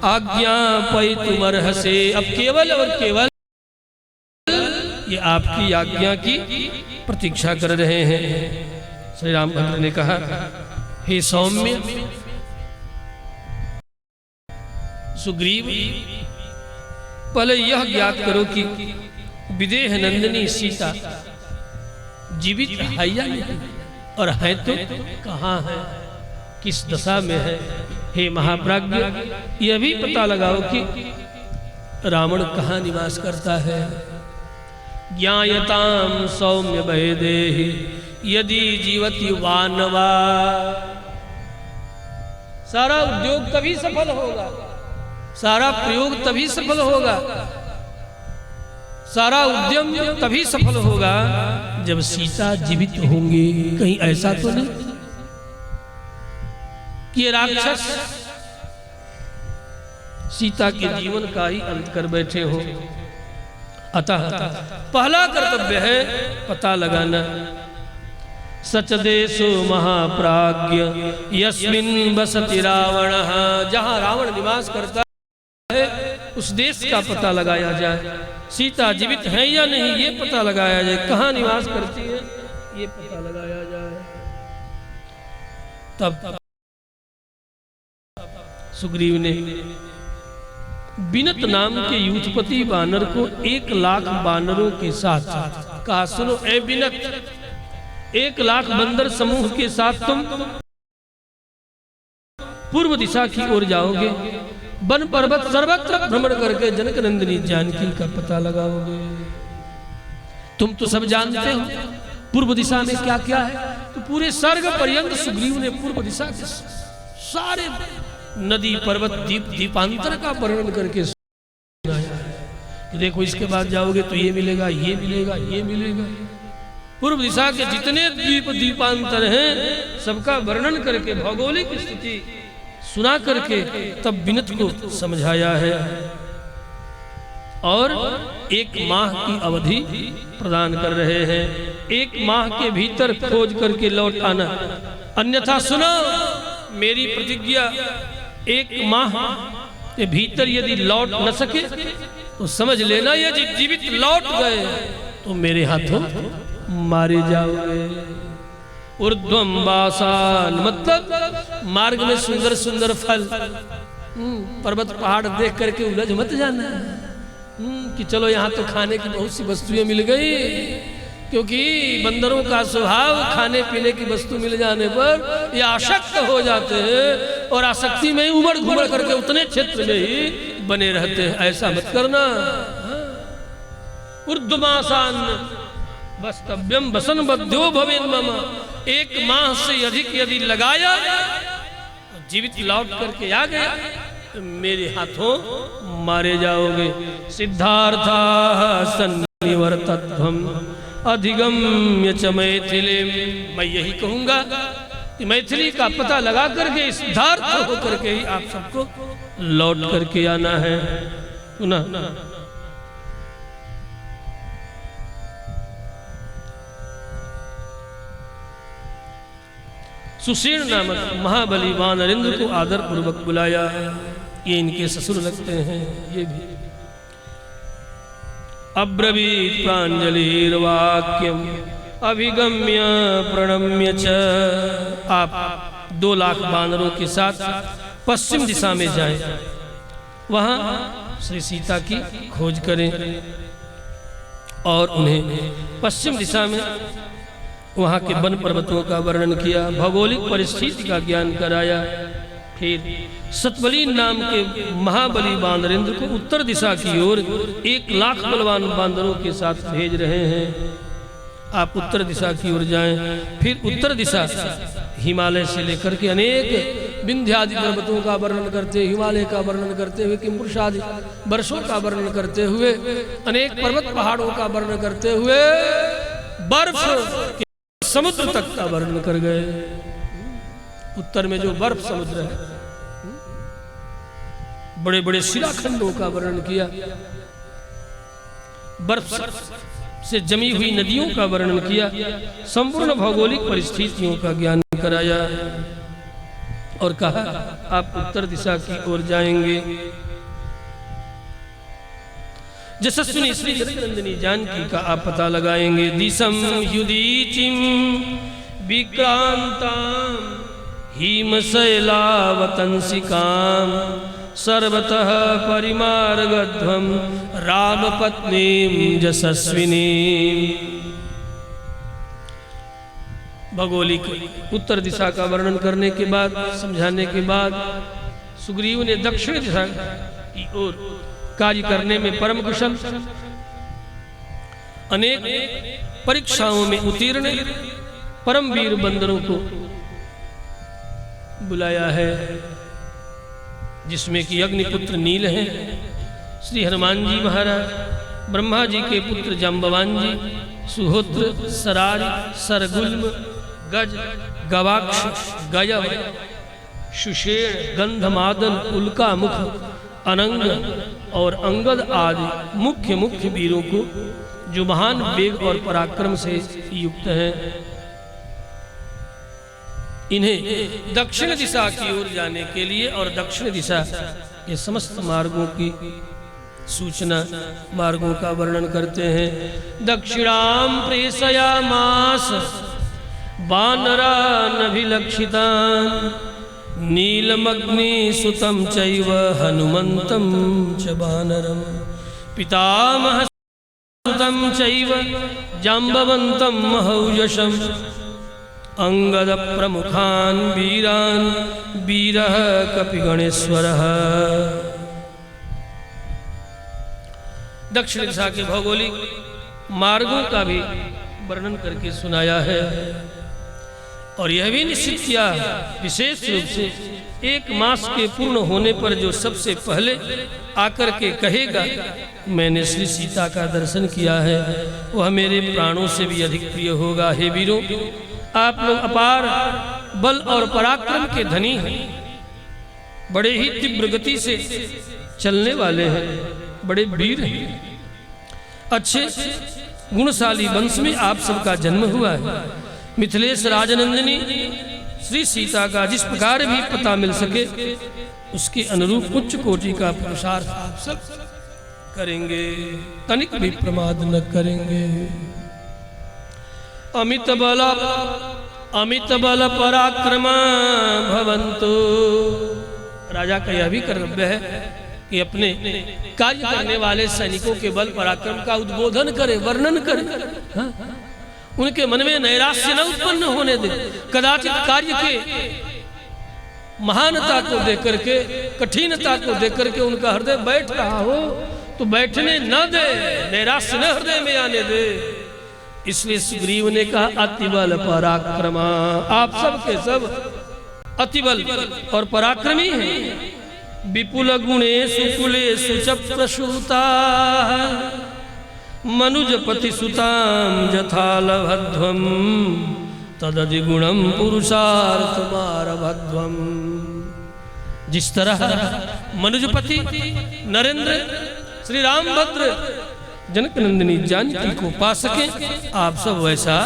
आज्ञापयितुमर्हसे। अब केवल और केवल ये आपकी आज्ञा की प्रतीक्षा कर रहे हैं। श्री रामभद्र ने कहा, हे सौम्य सुग्रीव, पहले यह ज्ञात करो कि विदेह नंदिनी सीता जीवित है या नहीं, और है तो कहाँ है, किस दशा में है। हे महाप्राज्ञ, यह भी पता लगाओ कि रावण कहाँ निवास करता है। ज्ञायताम सौम्य वैदेहि यदि जीवति वानवा। सारा उद्योग तभी सफल होगा, सारा प्रयोग तभी सफल होगा, सारा उद्यम तभी सफल होगा जब सीता जीवित होंगे। कहीं ऐसा तो नहीं कि ये राक्षस सीता के जीवन का ही अंत कर बैठे हो। अतः पहला कर्तव्य है पता लगाना। सच देशो महाप्राज्ञ यस्मिन् बसति रावण, जहां रावण निवास करता है उस देश का पता लगाया जाए। सीता जीवित है या नहीं ये पता लगाया जाए, कहाँ निवास करती है ये पता लगाया जाए। तब सुग्रीव ने बिनत नाम के यूथपति बानर को 1 लाख बानरों के साथ कहा, सुनो ए बिनत, 1 लाख बंदर समूह के साथ तुम पूर्व दिशा की ओर जाओगे, वन पर्वत सर्वत्र भ्रमण करके जनक नंदिनी जानकी का पता लगाओगे। तुम तो सब जानते हो पूर्व दिशा में क्या क्या है। तो पूरे सर्ग पर्यंत सुग्रीव ने पूर्व दिशा के सारे नदी पर्वत द्वीप द्वीपांतर का वर्णन करके सुनाया कि देखो इसके बाद जाओगे तो ये मिलेगा, ये मिलेगा, ये मिलेगा। पूर्व दिशा के जितने द्वीप द्वीपांतर हैं सबका वर्णन करके भौगोलिक स्थिति सुना करके तब बिनत को समझाया है। और 1 माह की अवधि प्रदान कर रहे हैं। 1 माह के भीतर खोज करके लौट आना, अन्यथा सुनो मेरी प्रतिज्ञा, 1 माह के भीतर यदि लौट न सके तो समझ लेना ये जीवित लौट गए तो मेरे हाथों मारे जाओगे। ऊर्ध्वम वासान मतलब मार्ग में सुंदर सुंदर फल, पर्वत पहाड़ देख करके उलझ मत जाना कि चलो यहाँ तो खाने की बहुत सी वस्तुएं मिल गई, क्योंकि बंदरों का स्वभाव खाने पीने की वस्तु मिल जाने पर ये आसक्त हो जाते हैं और आसक्ति में ही उमड़ घुमड़ करके उतने क्षेत्र में ही बने रहते हैं। ऐसा मत करना। ऊर्ध्वमासान वस्तव्यम वसन बद्ध्यो भवेन मम, 1 माह से अधिक यदि लगाया जीवित लौट करके आ गया तो मेरे हाथों मारे जाओगे। सिद्धार्था सन्निवर्तध्वम अधिगम्य च मैथिली, मैं यही कहूंगा कि मैथिली का पता लगा करके सिद्धार्थ होकर के ही आप सबको लौट करके आना है। पुनः सुशीर्ण नामक महाबली वानरेंद्र को आदर पूर्वक बुलाया। ये इनके ससुर लगते हैं। ये भी अब्रवीत प्रांजलिर्वाक्यम अभिगम्य प्रणम्य च, आप 2 लाख बानरों के साथ पश्चिम दिशा में जाएं, वहां श्री सीता की खोज करें और उन्हें पश्चिम दिशा में वहां के वन पर्वतों का वर्णन किया, भौगोलिक परिस्थिति का ज्ञान कराया। फिर सतबली नाम के महाबली बानरेंद्र को उत्तर दिशा की ओर 1 लाख बलवान बांदरों के साथ भेज रहे हैं। आप उत्तर दिशा की ओर जाएं। फिर उत्तर दिशा हिमालय से लेकर के अनेक विंध्यादि पर्वतों का वर्णन करते, हिमालय का वर्णन करते हुए किंपुरुषादि वर्षों का वर्णन करते हुए, अनेक पर्वत पहाड़ों का वर्णन करते हुए बर्फ के समुद्र तक का वर्णन कर गए। उत्तर में जो बर्फ समुद्र है, बड़े बड़े शिलाखंडों का वर्णन किया, बर्फ से जमी हुई नदियों का वर्णन किया, संपूर्ण भौगोलिक परिस्थितियों का ज्ञान कराया और कहा आप उत्तर दिशा की ओर जाएंगे। यशस्विनी श्री जनकनंदिनी जानकी का आप पता लगाएंगे। दिशम युदीचिम विक्रांताम हिमशैलावतंसिकाम सर्वतः परिमार्गध्वम रामपत्नीम यशस्विनी। भौगोलिक उत्तर दिशा का वर्णन करने के बाद, समझाने के बाद, सुग्रीव ने दक्षिण दिशा की ओर कार्य करने में परम कुशल, अनेक परीक्षाओं में उत्तीर्ण परम वीर बंदरों को बुलाया है, जिसमें कि अग्निपुत्र नील हैं, श्री हनुमान जी महाराज, ब्रह्मा जी के पुत्र जाम्बवान जी, सुहोत्र, सरारी, सरगुल्म, गज, गवाक्ष, गयव, सुषेण, गंधमादन, उल्कामुख, अनंग और अंगद आदि मुख्य मुख्य वीरों को जो महान वेग और पराक्रम से युक्त हैं, इन्हें दक्षिण दिशा की ओर जाने के लिए और दक्षिण दिशा के समस्त मार्गों की सूचना, मार्गों का वर्णन करते हैं। दक्षिणाम प्रेषयामास वानरानभिलक्षितान् नीलमग्नि सुतं चैव हनुमन्तं च वानरं पितामह सुतं चैव जाम्बवन्तं महौयशम् अंगद प्रमुखान् वीरान् वीरः कपिगणेश्वरः। दक्षिण दिशा के भौगोलिक मार्गों का भी वर्णन करके सुनाया है और यह भी निश्चित किया विशेष रूप से एक मास के पूर्ण होने पर जो सबसे पहले आकर के कहेगा मैंने श्री सीता का दर्शन किया है, वह मेरे प्राणों से भी अधिक प्रिय होगा। हे वीरों, आप लोग अपार बल और पराक्रम के धनी हैं, बड़े ही तीव्र गति से चलने वाले हैं, बड़े वीर हैं, अच्छे गुणशाली वंश में आप सबका जन्म हुआ है। मिथिलेश राजनंदिनी श्री सीता का जिस प्रकार भी पता मिल सके उसके अनुरूप उच्च कोटि का पुरुषार्थ आप सब करेंगे, तनिक भी प्रमाद न करेंगे। अमित बल पराक्रमा भवन्तु। राजा का यह भी कर्तव्य है कि अपने कार्य करने वाले सैनिकों के बल पराक्रम का उद्बोधन करे, वर्णन करे, हाँ? उनके मन में नैराश्य न उत्पन्न होने दे। कदाचित कार्य के महानता को देकर के, कठिनता को देकर के उनका हृदय बैठ रहा हो तो बैठने न दे, नैराश्य न हृदय में आने दे। इसलिए सुग्रीव ने कहा अतिबल पराक्रमा। आप सब के सब अतिबल और पराक्रमी हैं। विपुल गुणेषु कुलेषु च प्रसूता मनुजपति सुतां यथा लभध्वं तदधिगुणं पुरुषार्थमारभध्वं। जिस तरह मनुजपति नरेंद्र श्री रामभद्र जनक नंदिनी जानकी को पा सके, आप सब वैसा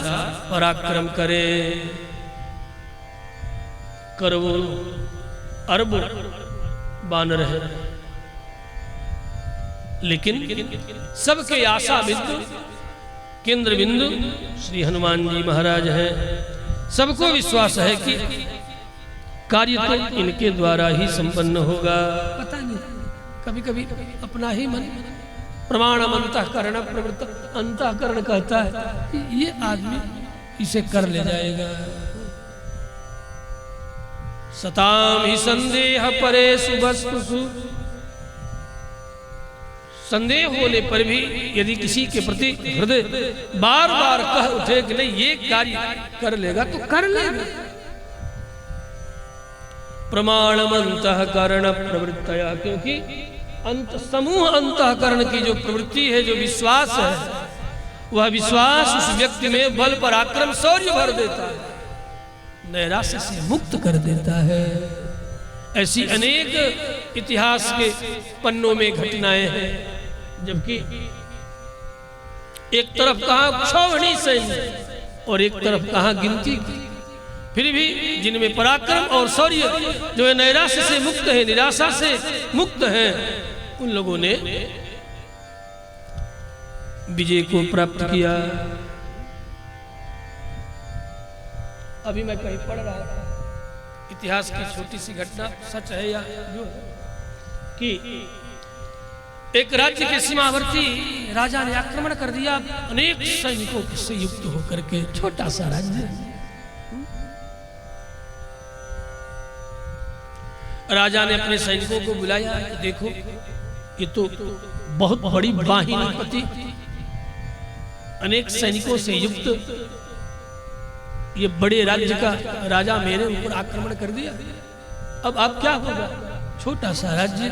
पराक्रम करें। करोड़ों अरबों बानर है, लेकिन सबके आशा बिंदु, केंद्र बिंदु श्री हनुमान जी महाराज हैं। सबको विश्वास है कि कार्य तो इनके द्वारा ही संपन्न होगा। पता नहीं, कभी कभी अपना ही मन प्रमाणम अंतःकरण प्रवृत्त अंतःकरण कहता है ये आदमी इसे कर ले जाएगा। सताम ही संदेह परेषु वस्तुषु। संदेह होने पर भी यदि किसी के प्रति हृदय बार बार कह उठे कि नहीं ये कार्य कर लेगा तो कर लेगा। प्रमाणम अंतःकरण प्रवृत्तया, क्योंकि अंत समूह अंतःकरण की जो प्रवृत्ति है, जो विश्वास है, वह विश्वास उस व्यक्ति में बल पराक्रम शौर्य भर देता है, नैराश्य से मुक्त कर देता है। ऐसी अनेक इतिहास के पन्नों में घटनाएं हैं, जबकि एक तरफ कहा क्षौहिणी सैन्य और एक तरफ कहा गिनती की, फिर भी जिनमें पराक्रम और शौर्य जो है नैराश्य से मुक्त है, निराशा से मुक्त है, उन लोगों ने विजय को प्राप्त किया। अभी मैं कहीं पढ़ रहा था, इतिहास की छोटी सी घटना, सच है या जो कि एक राज्य के सीमावर्ती राजा ने आक्रमण कर दिया अनेक सैनिकों से युक्त होकर के। छोटा सा राज्य, राजा ने अपने सैनिकों को बुलाया, देखो ये तो बहुत बड़ी वाहिनी, अनेक सैनिकों से युक्त ये बड़े राज्य का राजा मेरे ऊपर आक्रमण कर दिया। अब आप क्या होगा? छोटा सा राज्य,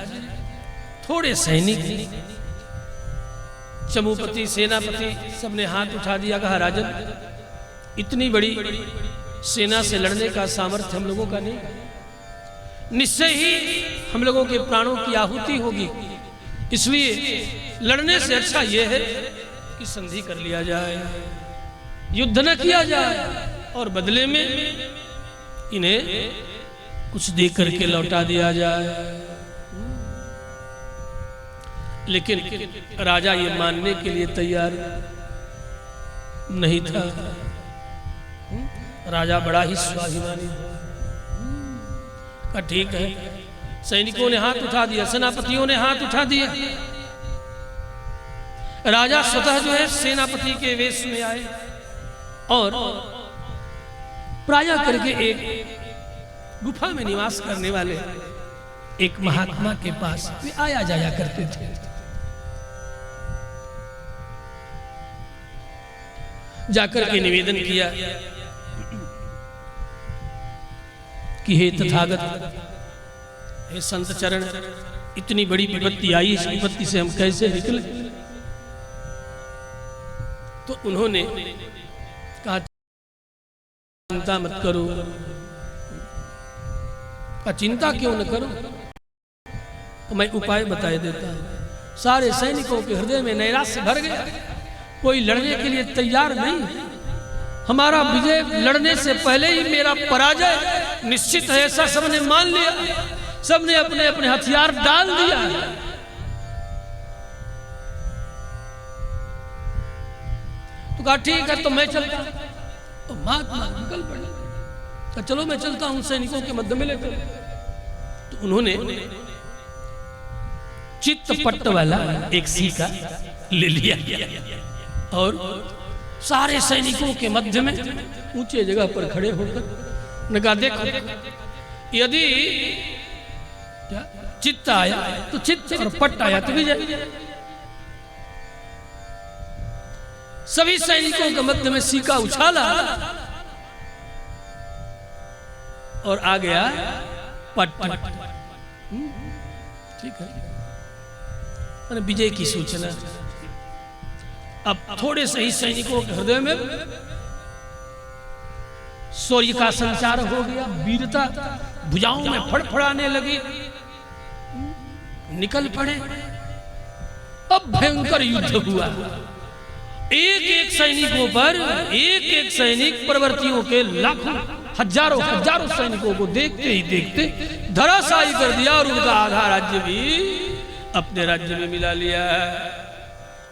थोड़े सैनिक, चमूपति, सेनापति सबने हाथ उठा दिया, कहा राजन इतनी बड़ी सेना से लड़ने का सामर्थ्य हम लोगों का नहीं, निश्चय ही हम लोगों के प्राणों की आहुति होगी, इसलिए लड़ने से अच्छा यह है कि संधि कर लिया जाए, युद्ध न किया जाए और बदले में इन्हें कुछ दे करके लौटा दिया जाए। लेकिन राजा ये मानने के लिए तैयार नहीं था। राजा बड़ा ही स्वाभिमानी का ठीक है, सैनिकों ने हाथ उठा दिया, सेनापतियों ने हाथ उठा दिया। राजा स्वतः जो है सेनापति के वेश में आए और प्रायः करके एक गुफा में निवास करने वाले एक महात्मा के पास वे आया जाया करते थे। जाकर के निवेदन किया कि हे तथागत, हे संत चरण, इतनी बड़ी विपत्ति आई, इस विपत्ति से हम कैसे निकले? तो उन्होंने कहा चिंता मत करो। का चिंता क्यों न करो, तो मैं उपाय बताए देता हूं। सारे सैनिकों के हृदय में नैराश्य भर गया, कोई लड़ने के लिए तैयार नहीं। हमारा विजय लड़ने से पहले ही मेरा पराजय निश्चित है, ऐसा सबने मान लिया, सबने अपने अपने हथियार डाल दिया। तो कहा ठीक है, तो मैं चलता हूं। तो महात्मा निकल पड़े, तो चलो मैं चलता हूं सैनिकों के मध्य में लेकर। तो उन्होंने चित्तपट्ट वाला एक सिक्का ले लिया और सारे सैनिकों के मध्य में ऊंचे जगह पर खड़े होकर ने कहा देखो, यदि चित्त आया तो चित्त और पट्ट आया तो विजय। सभी सैनिकों के मध्य में सिक्का उछाला और आ गया पट्ट। ठीक है, विजय की सूचना। अब थोड़े से ही सैनिकों के हृदय में शौर्य का संचार हो गया, वीरता भुजाओं में फड़फड़ाने लगी, निकल पड़े। अब भयंकर युद्ध हुआ। एक एक सैनिकों पर एक एक सैनिक प्रवर्तियों के लाखों हजारों हजारों सैनिकों को देखते ही देखते धराशायी कर दिया और उनका आधा राज्य भी अपने राज्य में मिला लिया।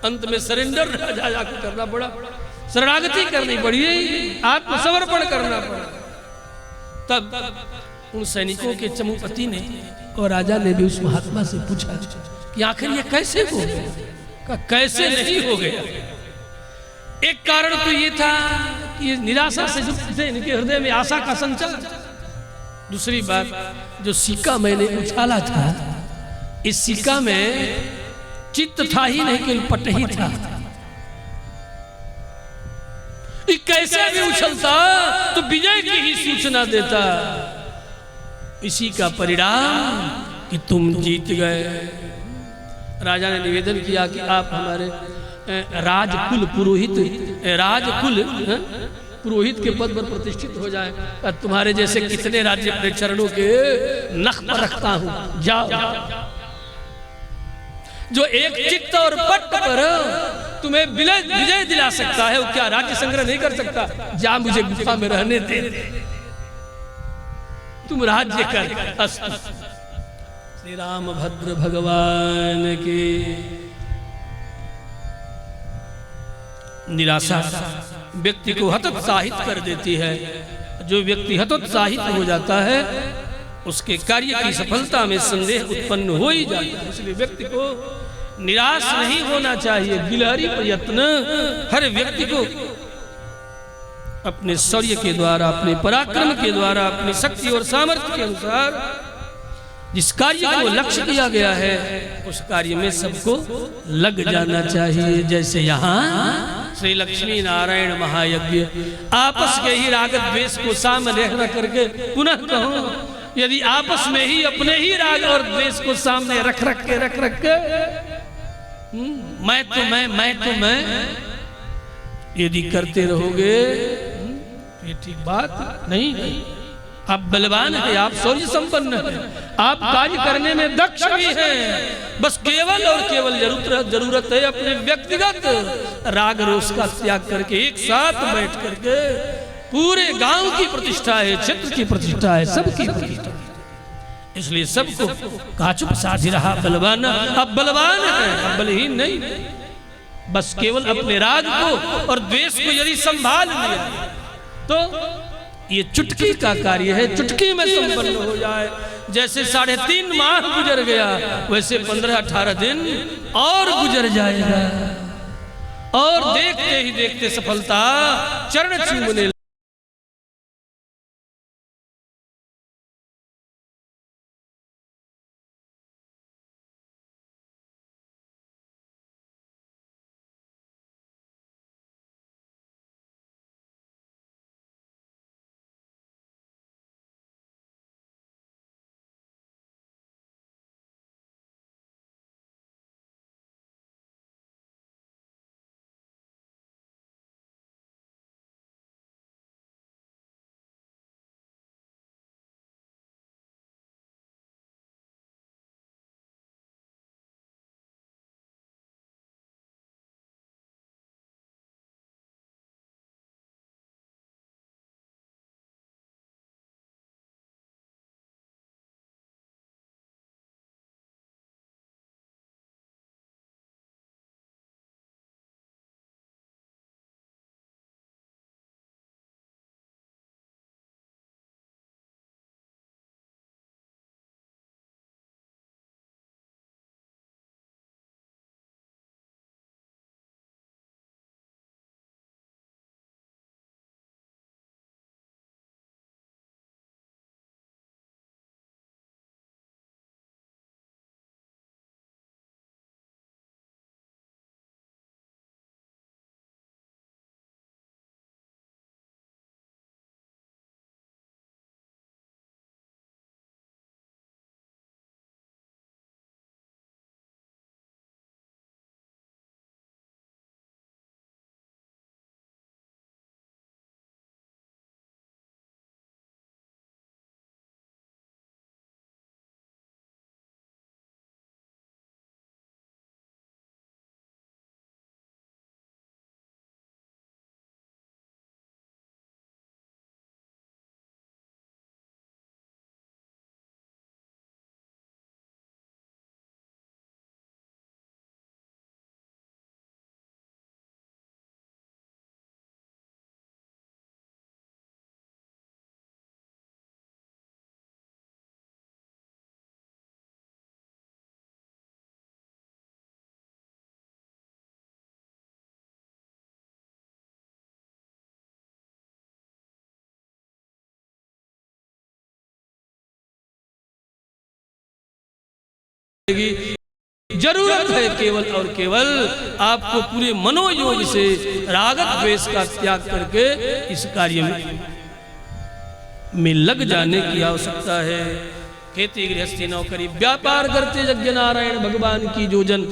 अंत में सरेंडर राजा को करना पड़ा, शरणागति करनी पड़ी, आत्मसमर्पण करना पड़ा। तब उन सैनिकों के चमूपति ने और राजा ने भी उस महात्मा से पूछा कि आखिर ये कैसे हो गया? कैसे नहीं हो गया? एक कारण तो ये था कि निराशा से युक्त थे, इनके हृदय में आशा का संचार। दूसरी बात, जो सिक्का मैंने उछाला था, इस सिक्का में चित्त था ही नहीं, केवल पट ही था। कैसे भी उछलता तो विजय की ही सूचना देता। इसी का परिणाम कि तुम जीत गए। राजा ने निवेदन किया कि आप हमारे राजकुल पुरोहित के पद पर प्रतिष्ठित हो जाए। तुम्हारे जैसे कितने राज्य अपने चरणों के नख पर रखता हूं, जाओ। जो एक चित्त और पट्ट पर तुम्हें विजय दिला सकता है, वो क्या राज्य संग्रह नहीं कर सकता? जा, मुझे गुफा में रहने दे, तुम राज्य कर। श्री रामभद्र भगवान की। निराशा व्यक्ति को हतोत्साहित कर देती है। जो व्यक्ति हतोत्साहित हो जाता है, उसके कार्य की सफलता में संदेह उत्पन्न हो ही जाता है। इसलिए व्यक्ति को निराश नहीं होना चाहिए। गिलहरी प्रयत्न हर व्यक्ति को अपने शौर्य के द्वारा, अपने पराक्रम के द्वारा, अपनी शक्ति और सामर्थ्य के अनुसार जिस कार्य को लक्ष्य किया गया है, उस कार्य में सबको लग जाना चाहिए। जैसे यहाँ श्री लक्ष्मी नारायण महायज्ञ, आपस के ही राग द्वेष को सामने रख करके, पुनः कहूं, यदि आपस में ही अपने ही राग और द्वेष को सामने रख के मैं तो मैं यदि करते रहोगे ये ठीक बात नहीं है। आप बलवान हैं, आप शौर्य संपन्न हैं, आप कार्य करने में दक्ष भी हैं, बस केवल और केवल जरूरत है अपने व्यक्तिगत राग रोष का त्याग करके एक साथ बैठ करके पूरे गांव की प्रतिष्ठा है, क्षेत्र की प्रतिष्ठा है, सबकी प्रतिष्ठा है। इसलिए सबको काचुप साधी रहा बलवान। अब बलवान है, अब बलहीन नहीं, बस केवल अपने राग को और द्वेष को यदि संभाल लिया तो ये चुटकी का कार्य है, चुटकी में संपन्न हो जाए। जैसे 3.5 माह गुजर गया वैसे 15-18 दिन और गुजर जाएगा और देखते ही देखते सफलता चरण चूमने जरूरत है केवल और केवल आपको पूरे मनोयोग से रागत द्वेष का त्याग करके इस कार्य में लग जाने की आवश्यकता है। खेती गृहस्थी नौकरी व्यापार करते यज्ञ नारायण भगवान की जो जन